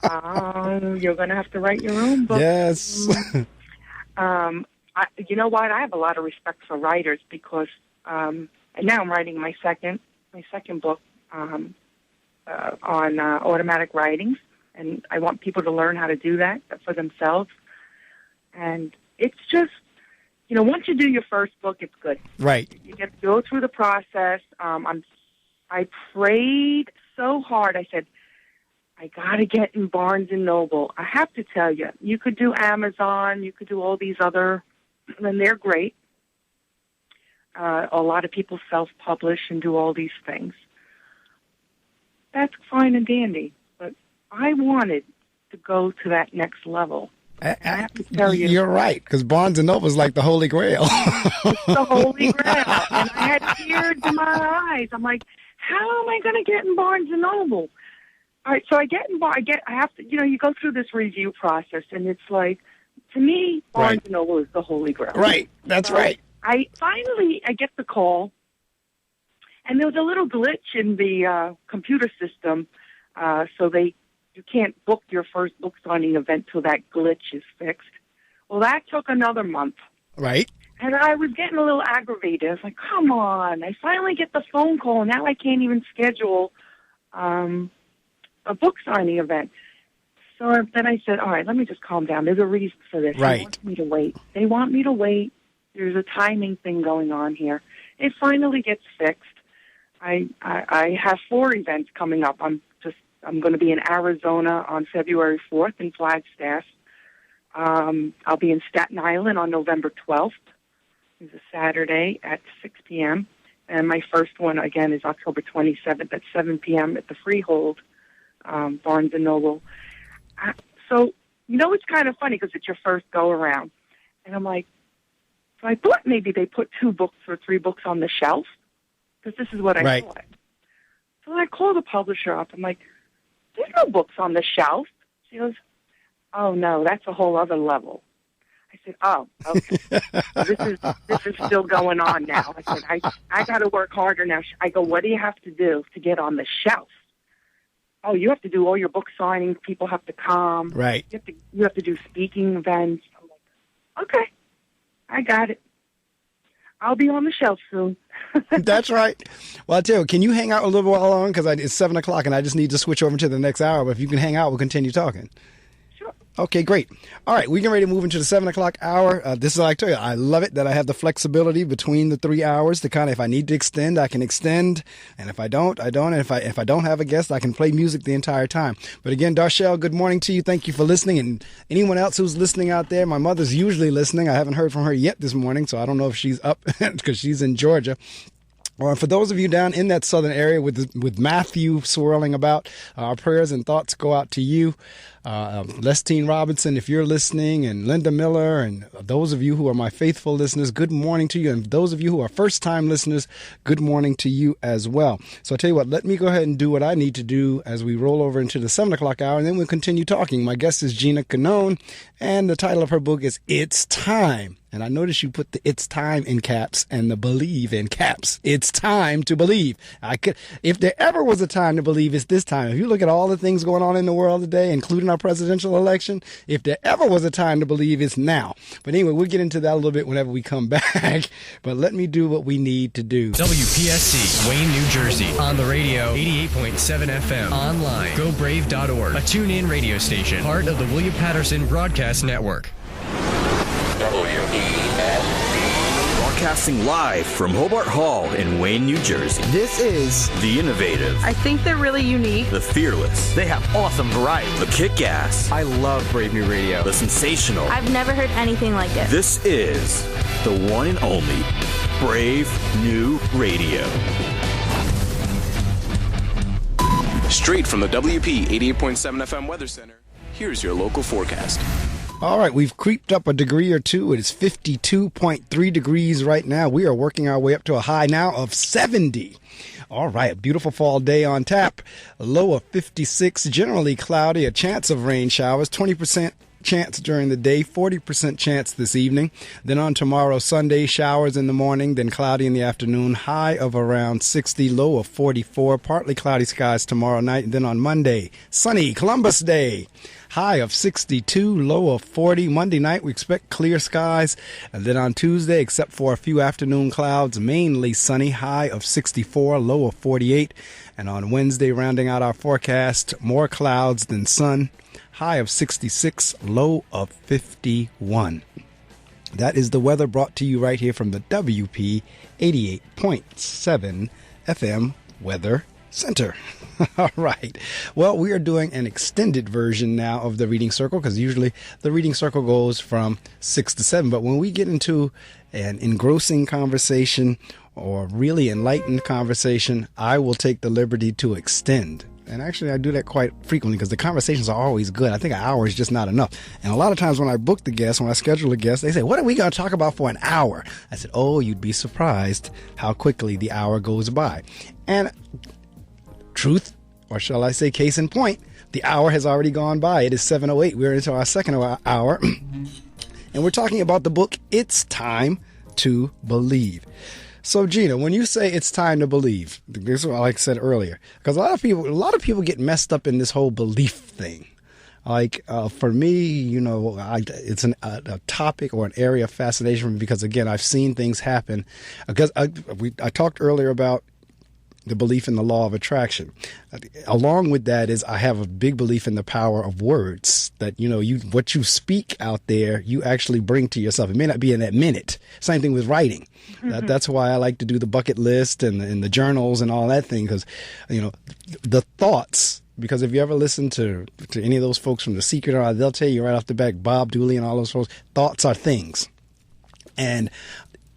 You're going to have to write your own book. Yes. You know what? I have a lot of respect for writers, because now I'm writing my second book on automatic writings, and I want people to learn how to do that for themselves. And it's just, once you do your first book, it's good. Right. You get to go through the process. I prayed so hard. I said, I got to get in Barnes & Noble. I have to tell you, you could do Amazon, you could do all these other, and they're great. A lot of people self-publish and do all these things. That's fine and dandy, but I wanted to go to that next level. I have to tell you, you're right, because Barnes & Noble is like the Holy Grail. It's the Holy Grail, and I had tears in my eyes. I'm like, how am I going to get in Barnes & Noble? All right, so I have to, you go through this review process, and it's like, to me, Barnes & Noble is the Holy Grail. Right, that's right. I get the call, and there was a little glitch in the computer system, so you can't book your first book signing event till that glitch is fixed. Well, that took another month. Right. And I was getting a little aggravated. I was like, come on. I finally get the phone call, and now I can't even schedule a book signing event. So then I said, all right, let me just calm down. There's a reason for this. Right. They want me to wait. They want me to wait. There's a timing thing going on here. it finally gets fixed. I have 4 events coming up. I'm going to be in Arizona on February 4th in Flagstaff. I'll be in Staten Island on November 12th. It's a Saturday at 6 p.m. And my first one, again, is October 27th at 7 p.m. at the Freehold, Barnes & Noble. So, it's kind of funny because it's your first go-around. And I'm like, so I thought maybe they put 2 books or 3 books on the shelf, because this is what I thought. So I call the publisher up. I'm like, there's no books on the shelf. She goes, oh, no, that's a whole other level. I said, oh, okay. This is still going on now. I said, I got to work harder now. I go, what do you have to do to get on the shelf? Oh, you have to do all your book signings. People have to come. Right. You have to do speaking events. I'm like, okay, I got it. I'll be on the shelf soon. That's right. Well, I tell you, can you hang out a little while longer? Because it's 7 o'clock and I just need to switch over to the next hour. But if you can hang out, we'll continue talking. Sure. Okay, great. All right, we're getting ready to move into the 7 o'clock hour. This is, like I tell you, I love it that I have the flexibility between the 3 hours to kind of, if I need to extend, I can extend. And if I don't, I don't. And if I don't have a guest, I can play music the entire time. But again, Darshelle, good morning to you. Thank you for listening. And anyone else who's listening out there, my mother's usually listening. I haven't heard from her yet this morning, so I don't know if she's up because she's in Georgia. Or for those of you down in that southern area with Matthew swirling about, our prayers and thoughts go out to you. Lestine Robinson, if you're listening, and Linda Miller, and those of you who are my faithful listeners, good morning to you. And those of you who are first-time listeners, good morning to you as well. So I tell you what, let me go ahead and do what I need to do as we roll over into the 7 o'clock hour, and then we'll continue talking. My guest is Gina Cannone, and the title of her book is It's Time. And I noticed you put the "It's Time" in caps and the "Believe" in caps. It's time to believe. If there ever was a time to believe, it's this time. If you look at all the things going on in the world today, including our presidential election, if there ever was a time to believe, it's now. But anyway, we'll get into that a little bit whenever we come back. But let me do what we need to do. WPSC, Wayne, New Jersey. On the radio, 88.7 FM. Online, gobrave.org. A tune-in radio station. Part of the William Patterson Broadcast Network. Broadcasting live from Hobart Hall in Wayne, New Jersey. This is the innovative. I think they're really unique. The fearless. They have awesome variety. The kick-ass. I love Brave New Radio. The sensational. I've never heard anything like it. This is the one and only Brave New Radio. Straight from the WP 88.7 FM Weather Center, here's your local forecast. All right, we've creeped up a degree or two. It is 52.3 degrees right now. We are working our way up to a high now of 70. All right, a beautiful fall day on tap. A low of 56, generally cloudy, a chance of rain showers, 20% chance during the day, 40% chance this evening. Then on tomorrow, Sunday, showers in the morning, then cloudy in the afternoon, high of around 60, low of 44, partly cloudy skies tomorrow night. And then on Monday, sunny, Columbus Day. High of 62, low of 40. Monday night, we expect clear skies. And then on Tuesday, except for a few afternoon clouds, mainly sunny, high of 64, low of 48. And on Wednesday, rounding out our forecast, more clouds than sun, high of 66, low of 51. That is the weather brought to you right here from the WP 88.7 FM Weather Center. All right. Well, we are doing an extended version now of the Reading Circle, because usually the Reading Circle goes from 6 to 7. But when we get into an engrossing conversation or really enlightened conversation, I will take the liberty to extend. And actually, I do that quite frequently because the conversations are always good. I think an hour is just not enough. And a lot of times when I book the guest, when I schedule a guest, they say, what are we going to talk about for an hour? I said, oh, you'd be surprised how quickly the hour goes by. And truth, or shall I say case in point, the hour has already gone by. It is 7:08. We're into our second hour. And we're talking about the book, It's Time to Believe. So, Gina, when you say it's time to believe, this is what I said earlier, because a lot of people get messed up in this whole belief thing. Like, for me, it's a topic or an area of fascination because, again, I've seen things happen. Because I talked earlier about the belief in the law of attraction. Along with that is I have a big belief in the power of words, that, what you speak out there, you actually bring to yourself. It may not be in that minute. Same thing with writing. That's why I like to do the bucket list and the journals and all that thing, because, the thoughts. Because if you ever listen to any of those folks from The Secret, or they'll tell you right off the back, Bob Dooley and all those folks, thoughts are things. And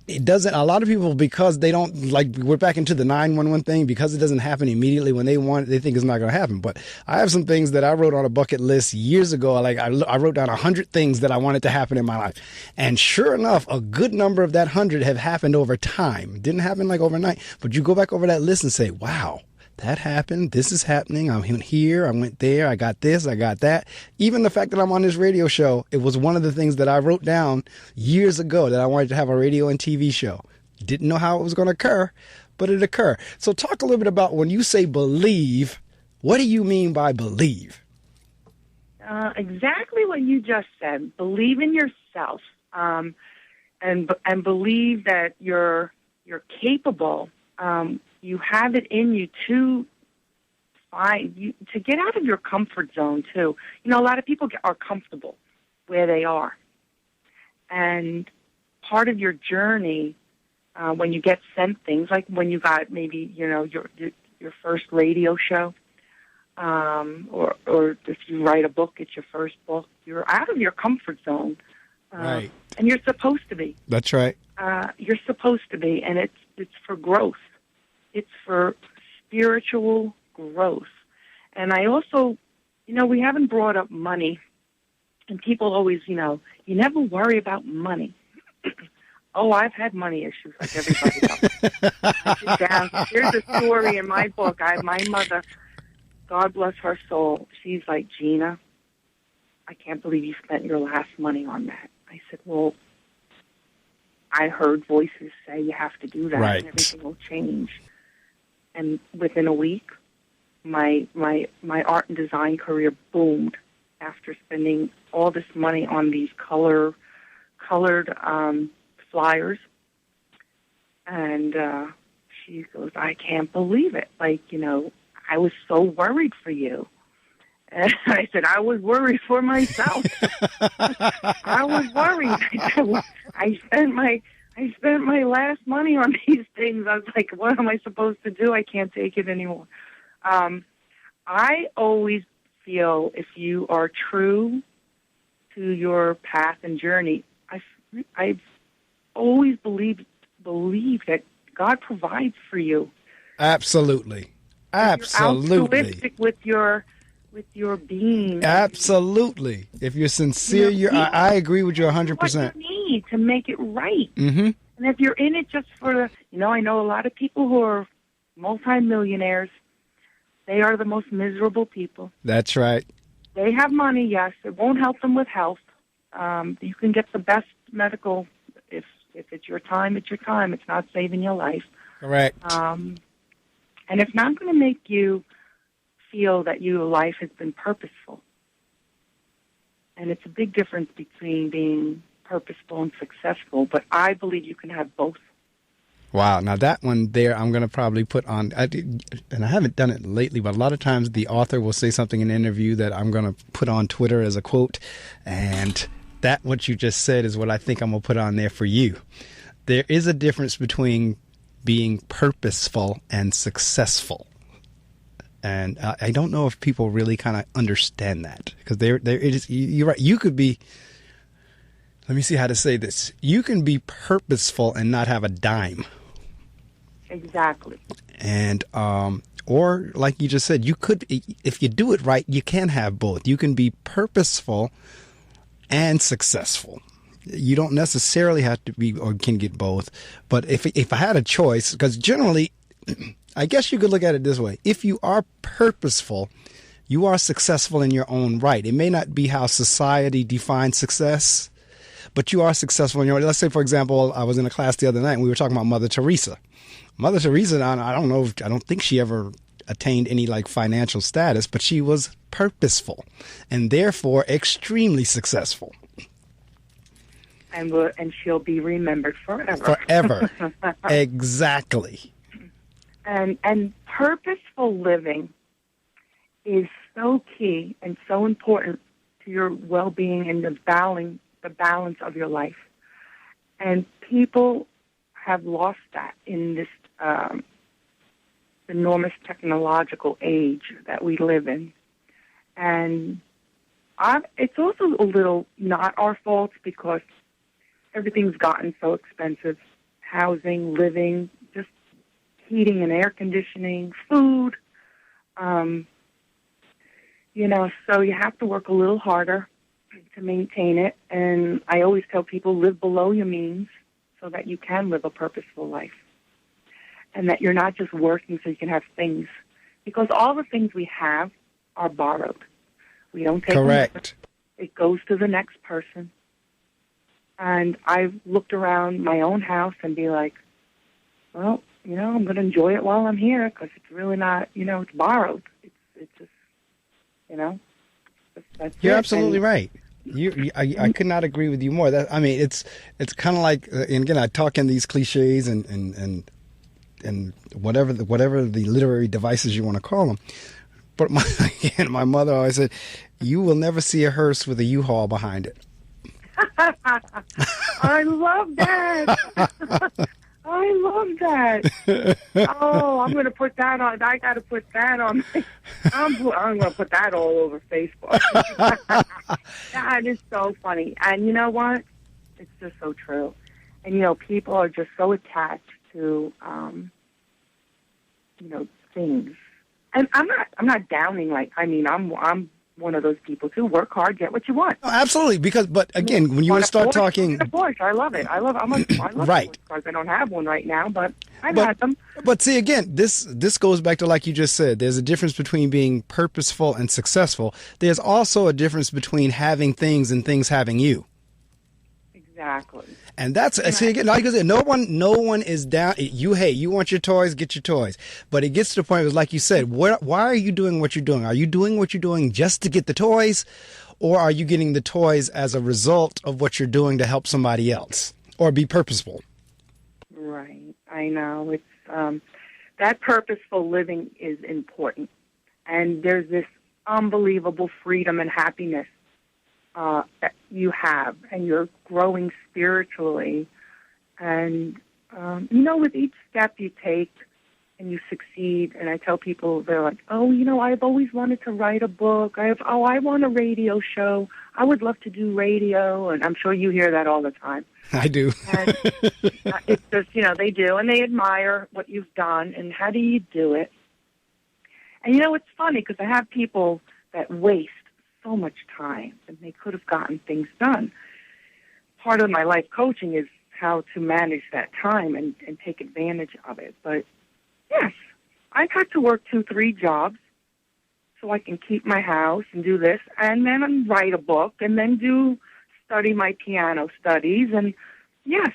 it doesn't, a lot of people, because they don't, like, we're back into the 911 thing, because it doesn't happen immediately when they want it, they think it's not going to happen. But I have some things that I wrote on a bucket list years ago. Like I wrote down 100 things that I wanted to happen in my life. And sure enough, a good number of that 100 have happened over time. Didn't happen like overnight, but you go back over that list and say, wow, that happened. This is happening. I went here. I went there. I got this. I got that. Even the fact that I'm on this radio show, it was one of the things that I wrote down years ago, that I wanted to have a radio and TV show. Didn't know how it was going to occur, but it occurred. So talk a little bit about, when you say believe, what do you mean by believe? Exactly what you just said. Believe in yourself, and believe that you're capable. You have it in you to get out of your comfort zone too. A lot of people are comfortable where they are, and part of your journey, when you get sent things, like when you got maybe your first radio show, or if you write a book, it's your first book. You're out of your comfort zone, right? And you're supposed to be. That's right. You're supposed to be, and it's for growth. It's for spiritual growth. And I also, we haven't brought up money. And people always, you never worry about money. Oh, I've had money issues like everybody else. Here's a story in my book. My mother, God bless her soul, she's like, Gina, I can't believe you spent your last money on that. I said, well, I heard voices say you have to do that, right, and everything will change. And within a week, my art and design career boomed after spending all this money on these colored flyers. And she goes, I can't believe it. Like, I was so worried for you. And I said, I was worried for myself. I was worried. I spent my last money on these things. I was like, what am I supposed to do? I can't take it anymore. I always feel if you are true to your path and journey, I've always believed that God provides for you. Absolutely. Absolutely. If you're altruistic with your being. Absolutely. If you're sincere, I agree with you 100%. What you need to make it right. Mm-hmm. And if you're in it just for I know a lot of people who are multimillionaires. They are the most miserable people. That's right. They have money, yes. It won't help them with health. You can get the best medical. If it's your time, it's your time. It's not saving your life. Correct. And it's not going to make you feel that your life has been purposeful. And it's a big difference between being purposeful and successful, but I believe you can have both. Wow. Now that one there, I'm going to probably put on, and I haven't done it lately, but a lot of times the author will say something in an interview that I'm going to put on Twitter as a quote. And that, what you just said, is what I think I'm going to put on there for you. There is a difference between being purposeful and successful. And I don't know if people really kind of understand that, because you're right. You could be, let me see how to say this. You can be purposeful and not have a dime. Exactly. And, or like you just said, you could, if you do it right, you can have both. You can be purposeful and successful. You don't necessarily have to be, or can get both. But if I had a choice, because generally, I guess you could look at it this way. If you are purposeful, you are successful in your own right. It may not be how society defines success, but you are successful in your way. Let's say, for example, I was in a class the other night and we were talking about Mother Teresa. Mother Teresa, I don't think she ever attained any like financial status, but she was purposeful and therefore extremely successful. And she'll be remembered forever. Forever. Exactly. And purposeful living is so key and so important to your well-being and the balance of your life. And people have lost that in this enormous technological age that we live in. And it's also a little not our fault because everything's gotten so expensive. Housing, living, just heating and air conditioning, food. So you have to work a little harder to maintain it. And I always tell people, live below your means so that you can live a purposeful life. And that you're not just working so you can have things. Because all the things we have are borrowed. We don't take Correct. Them. It goes to the next person. And I've looked around my own house and be like, well, I'm going to enjoy it while I'm here because it's really not, it's borrowed. It's just, that's You're it. absolutely right. I could not agree with you more. It's kind of like, and again, I talk in these cliches and whatever the literary devices you want to call them. But my mother always said, you will never see a hearse with a U-Haul behind it. I love that. I love that. Oh, I'm going to put that on. I got to put that on. I'm going to put that all over Facebook. That is so funny. And you know what? It's just so true. And, people are just so attached to, things. And I'm not downing. I'm one of those people too. Work hard, get what you want. Oh, absolutely. But again, when you start talking, of course, I love it. I love right. Cars. I don't have one right now, but I've had them. But see, again, this goes back to, like you just said, there's a difference between being purposeful and successful. There's also a difference between having things and things having you. Exactly. And that's, see, again, like I said, no one is down. You want your toys, get your toys. But it gets to the point, it was like you said, why are you doing what you're doing? Are you doing what you're doing just to get the toys? Or are you getting the toys as a result of what you're doing to help somebody else or be purposeful? Right. I know. It's that purposeful living is important. And there's this unbelievable freedom and happiness that you have, and you're growing spiritually. And, with each step you take and you succeed, and I tell people, they're like, I've always wanted to write a book. I want a radio show. I would love to do radio, and I'm sure you hear that all the time. I do. And it's just, they do, and they admire what you've done, and how do you do it? And, it's funny, because I have people that waste so much time, and they could have gotten things done. Part of my life coaching is how to manage that time and take advantage of it. But yes, I've had to work 2-3 jobs so I can keep my house and do this, and then write a book, and then study my piano studies. And yes,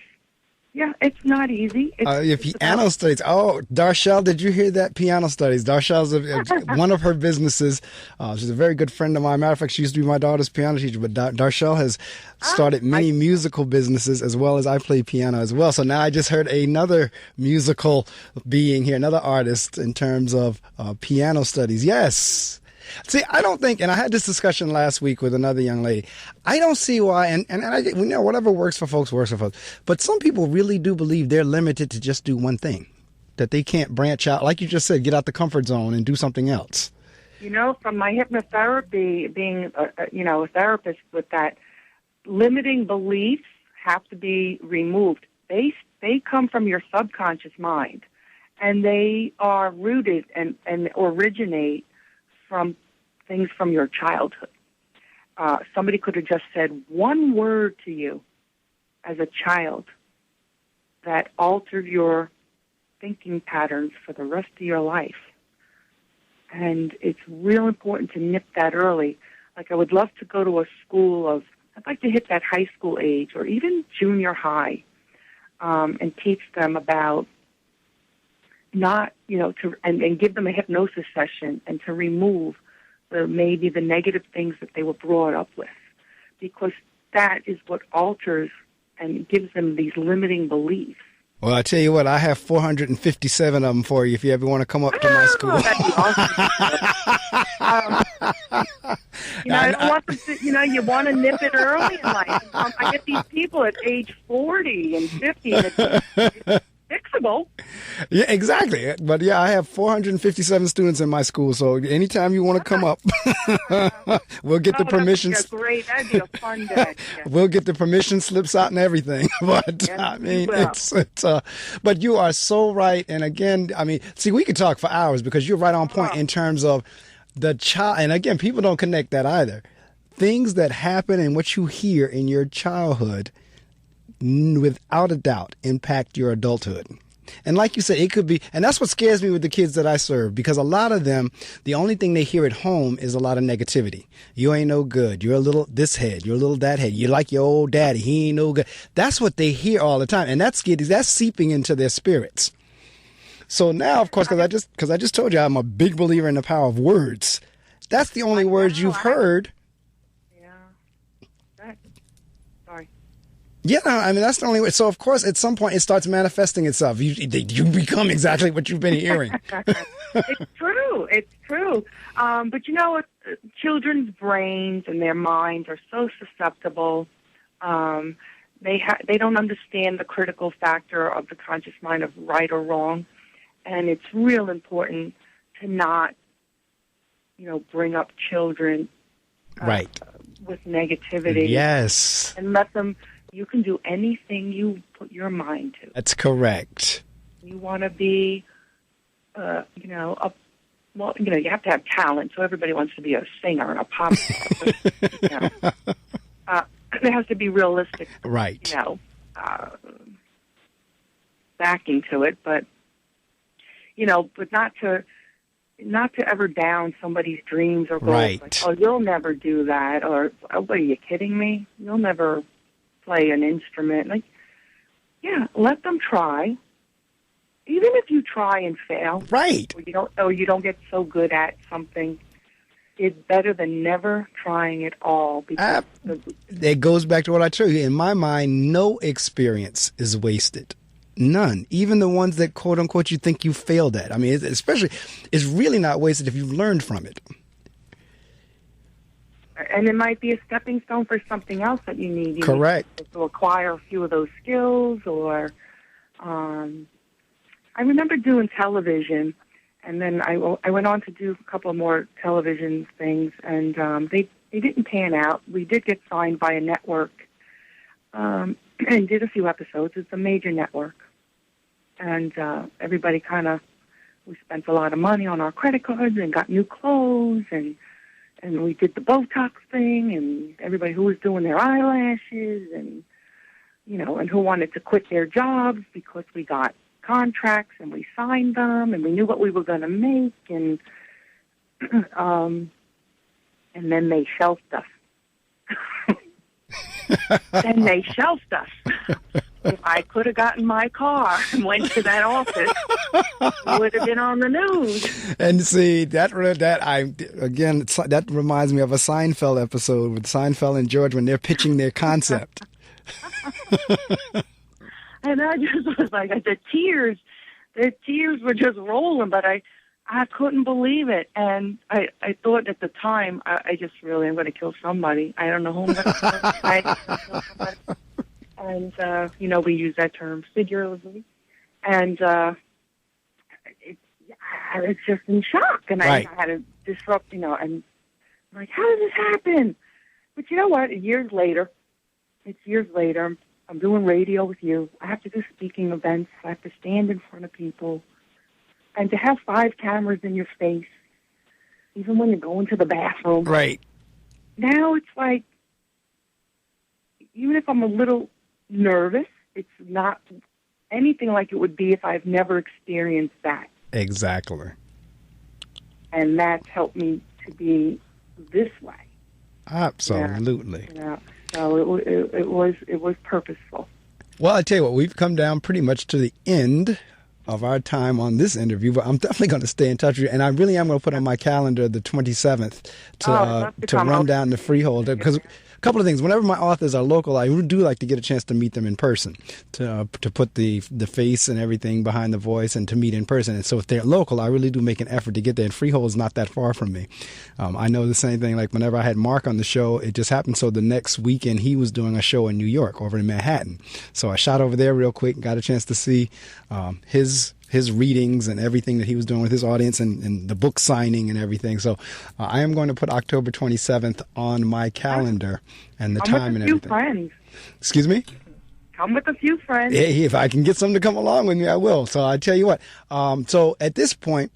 it's not easy. Piano studies. Oh, Darshell, did you hear that? Piano studies. Darshell's one of her businesses. She's a very good friend of mine. Matter of fact, she used to be my daughter's piano teacher. But Darshell has started many musical businesses, as well as I play piano as well. So now I just heard another musical being here, another artist in terms of piano studies. Yes. See, I don't think, and I had this discussion last week with another young lady, I don't see why, and we know whatever works for folks works for folks, but some people really do believe they're limited to just do one thing, that they can't branch out, like you just said, get out the comfort zone and do something else. From my hypnotherapy, being a therapist with that, limiting beliefs have to be removed. They come from your subconscious mind, and they are rooted and originate from things from your childhood. Somebody could have just said one word to you as a child that altered your thinking patterns for the rest of your life. And it's real important to nip that early. Like, I would love to go to a school I'd like to hit that high school age or even junior high, and teach them about and give them a hypnosis session and to remove maybe the negative things that they were brought up with, because that is what alters and gives them these limiting beliefs. Well, I tell you what, I have 457 of them for you if you ever want to come up to my school. That'd be awesome. I don't want them to, you want to nip it early in life. I get these people at age 40 and 50, and it's fixable. Yeah, exactly. But yeah, I have 457 students in my school, so anytime you want to come up, we'll get the permissions. That'd be a fun day. Yeah. We'll get the permission slips out and everything. But yes, I mean, but you are so right. And again, I mean, see, we could talk for hours because you're right on point in terms of the child. And again, people don't connect that either. Things that happen and what you hear in your childhood, without a doubt, impact your adulthood. And like you said, it could be, and that's what scares me with the kids that I serve, because a lot of them, the only thing they hear at home is a lot of negativity. You ain't no good. You're a little this head. You're a little that head. You're like your old daddy. He ain't no good. That's what they hear all the time. And that's seeping into their spirits. So now, of course, because I just told you I'm a big believer in the power of words. That's the only words you've heard. Yeah, I mean, that's the only way. So, of course, at some point, it starts manifesting itself. You become exactly what you've been hearing. It's true. It's true. But you know what? Children's brains and their minds are so susceptible. They don't understand the critical factor of the conscious mind of right or wrong. And it's real important to not, bring up children right with negativity. Yes. And let them... You can do anything you put your mind to. That's correct. You want to be, you have to have talent. So everybody wants to be a singer and a pop star. There has to be realistic, right? Backing to it, but not to ever down somebody's dreams or goals. Right. Like, oh, you'll never do that, or oh, are you kidding me? You'll never play an instrument. Like, yeah, let them try. Even if you try and fail, right? Or you don't get so good at something, it's better than never trying at all. Because it goes back to what I told you. In my mind, no experience is wasted. None. Even the ones that quote unquote you think you failed at. I mean, it's really not wasted if you've learned from it. And it might be a stepping stone for something else that you need. Correct. To acquire a few of those skills, or I remember doing television, and then I went on to do a couple more television things, and they didn't pan out. We did get signed by a network and did a few episodes. It's a major network, and everybody we spent a lot of money on our credit cards and got new clothes, and we did the Botox thing, and everybody who was doing their eyelashes, and and who wanted to quit their jobs because we got contracts and we signed them and we knew what we were going to make, and then they shelved us. Then they shelved us. If I could have gotten my car and went to that office, we would have been on the news. And see, that reminds me of a Seinfeld episode with Seinfeld and George when they're pitching their concept. And I just was like, the tears were just rolling, but I couldn't believe it. And I thought at the time, I'm going to kill somebody. I don't know who I'm going to kill. Kill somebody. And, we use that term figuratively. And I was just in shock. And I had to disrupt, and I'm like, how did this happen? But you know what? It's years later. I'm doing radio with you. I have to do speaking events. I have to stand in front of people. And to have 5 cameras in your face, even when you're going to the bathroom. Right. Now it's like, even if I'm a little nervous, it's not anything like it would be if I've never experienced that. Exactly. And that's helped me to be this way. Absolutely. Yeah. So it was purposeful. Well, I tell you what, we've come down pretty much to the end of our time on this interview, but I'm definitely going to stay in touch with you, and I really am going to put on my calendar the 27th to run down the Freeholder, because a couple of things. Whenever my authors are local, I do like to get a chance to meet them in person, to put the face and everything behind the voice and to meet in person. And so if they're local, I really do make an effort to get there. And Freehold is not that far from me. I know the same thing. Like whenever I had Mark on the show, it just happened so the next weekend he was doing a show in New York, over in Manhattan. So I shot over there real quick, got a chance to see his readings and everything that he was doing with his audience and the book signing and everything. So I am going to put October 27th on my calendar and the time and everything. Friends. Excuse me? Come with a few friends. Yeah, if I can get some to come along with me, I will. So I tell you what. So at this point,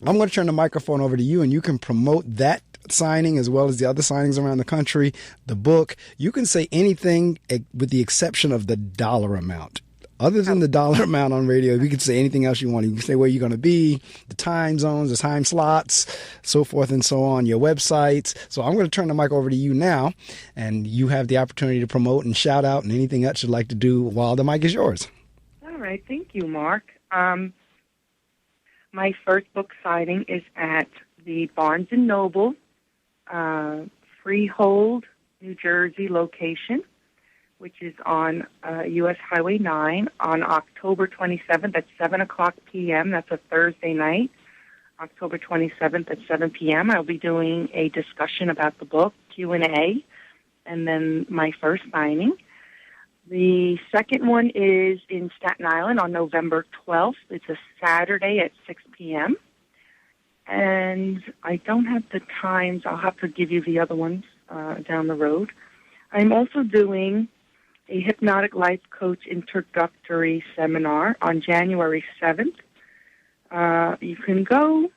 I'm going to turn the microphone over to you, and you can promote that signing as well as the other signings around the country, the book. You can say anything with the exception of the dollar amount. Other than the dollar amount on radio, you can say anything else you want. You can say where you're going to be, the time zones, the time slots, so forth and so on, your websites. So I'm going to turn the mic over to you now, and you have the opportunity to promote and shout out and anything else you'd like to do while the mic is yours. All right. Thank you, Mark. My first book signing is at the Barnes & Noble, Freehold, New Jersey location, which is on U.S. Highway 9 on October 27th at 7 o'clock p.m. That's a Thursday night, October 27th at 7 p.m. I'll be doing a discussion about the book, Q&A, and then my first signing. The second one is in Staten Island on November 12th. It's a Saturday at 6 p.m. And I don't have the times. I'll have to give you the other ones down the road. I'm also doing a Hypnotic Life Coach Introductory Seminar on January 7th. You can go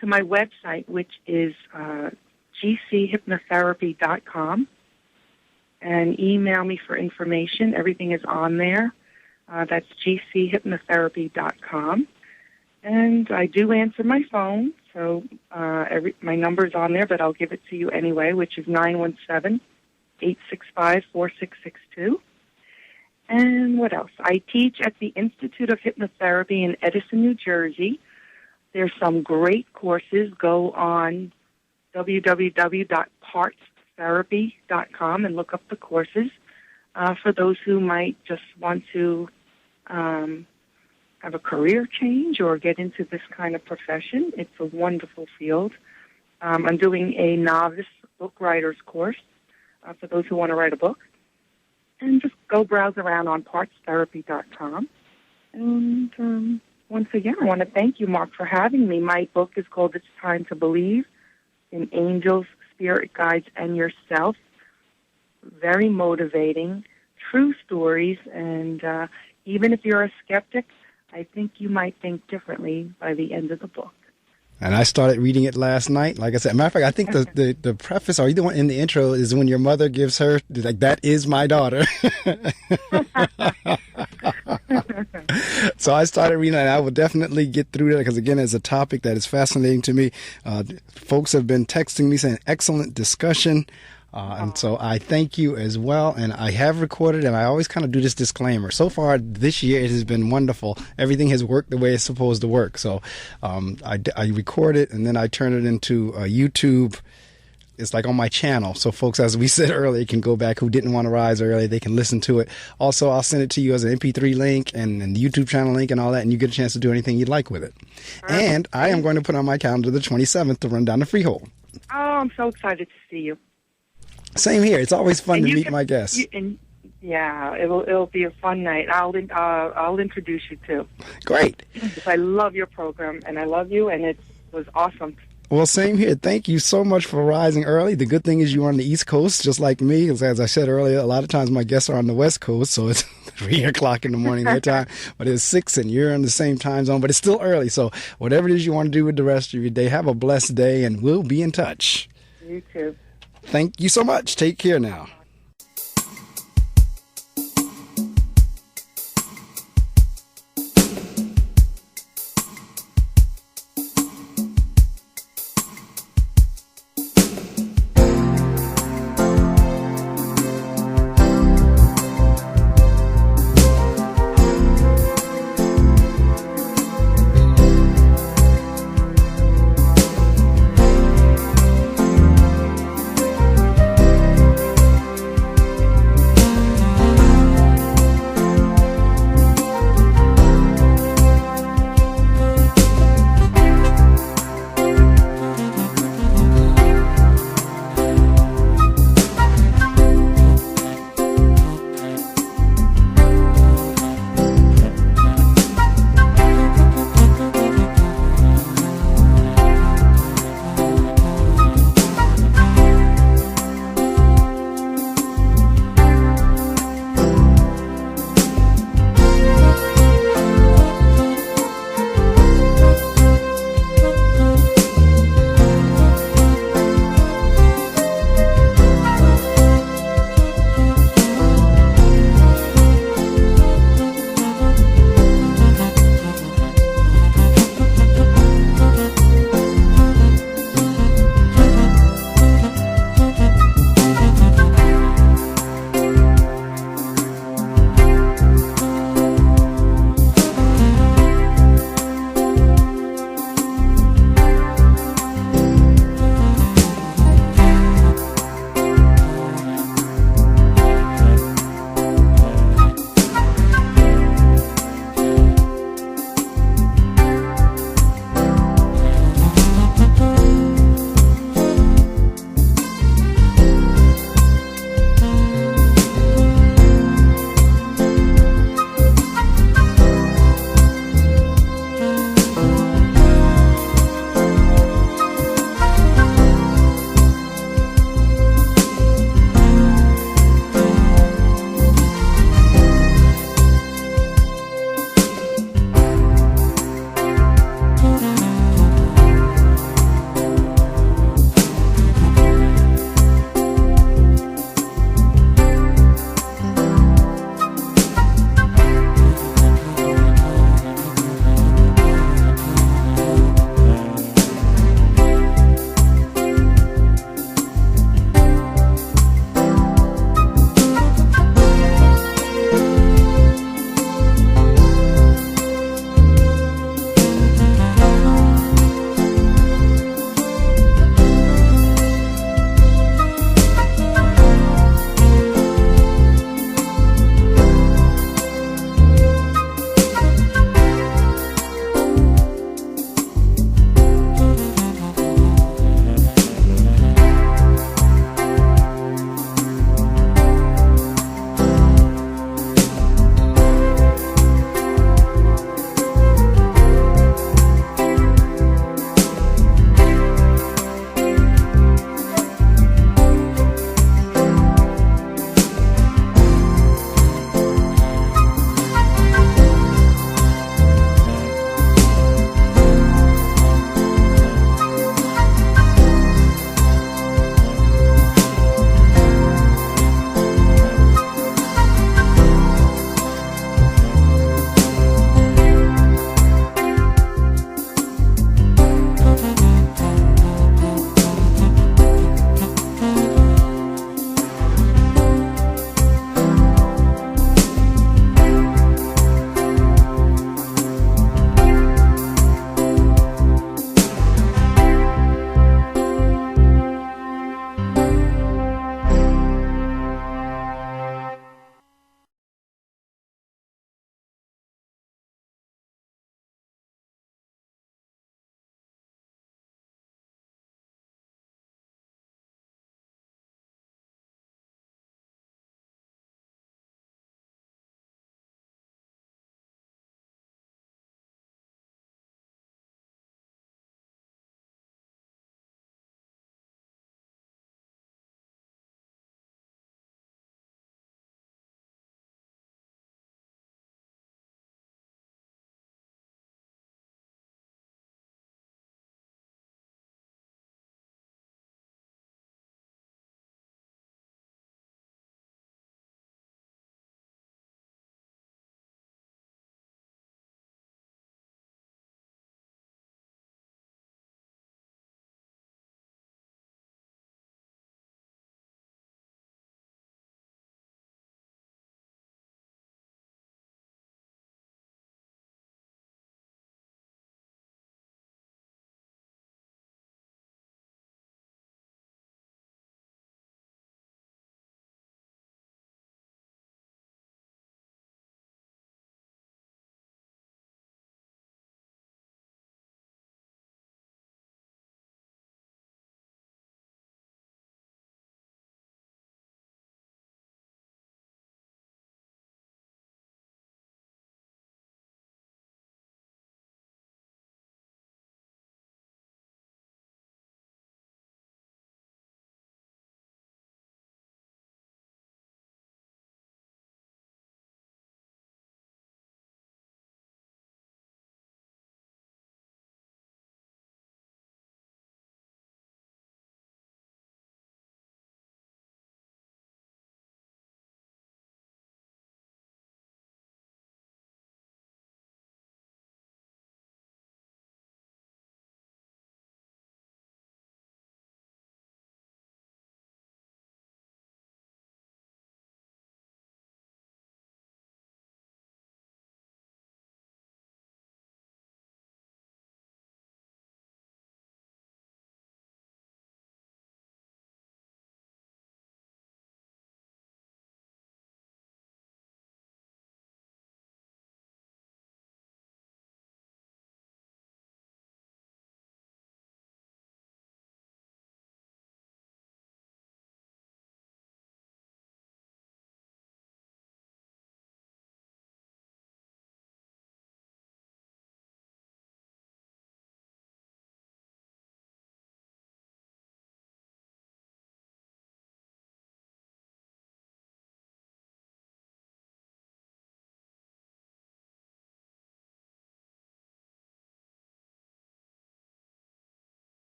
to my website, which is gchypnotherapy.com, and email me for information. Everything is on there. That's gchypnotherapy.com. And I do answer my phone, so my number's on there, but I'll give it to you anyway, which is 917-865-4662. And what else? I teach at the Institute of Hypnotherapy in Edison, New Jersey. There's some great courses. Go on www.partstherapy.com and look up the courses for those who might just want to have a career change or get into this kind of profession. It's a wonderful field. I'm doing a novice book writer's course for those who want to write a book. And just go browse around on partstherapy.com. And once again, I want to thank you, Mark, for having me. My book is called It's Time to Believe in Angels, Spirit Guides, and Yourself. Very motivating, true stories, and even if you're a skeptic, I think you might think differently by the end of the book. And I started reading it last night. Like I said, matter of fact, I think the preface or either one in the intro is when your mother gives her, like, that is my daughter. So I started reading it, and I will definitely get through that because, again, it's a topic that is fascinating to me. Folks have been texting me saying, excellent discussion. And so I thank you as well. And I have recorded, and I always kind of do this disclaimer. So far this year, it has been wonderful. Everything has worked the way it's supposed to work. So I record it, and then I turn it into YouTube. It's like on my channel. So folks, as we said earlier, can go back who didn't want to rise early. They can listen to it. Also, I'll send it to you as an MP3 link and the YouTube channel link and all that, and you get a chance to do anything you'd like with it. And I am going to put on my calendar the 27th to run down to Freehold. Oh, I'm so excited to see you. Same here. It's always fun to meet my guests. Yeah, it'll be a fun night. I'll introduce you too. Great. I love your program, and I love you, and it was awesome. Well, same here. Thank you so much for rising early. The good thing is you're on the East Coast, just like me. As I said earlier, a lot of times my guests are on the West Coast, so it's 3 o'clock in the morning their time. But it's 6, and you're in the same time zone, but it's still early. So whatever it is you want to do with the rest of your day, have a blessed day, and we'll be in touch. You too. Thank you so much. Take care now.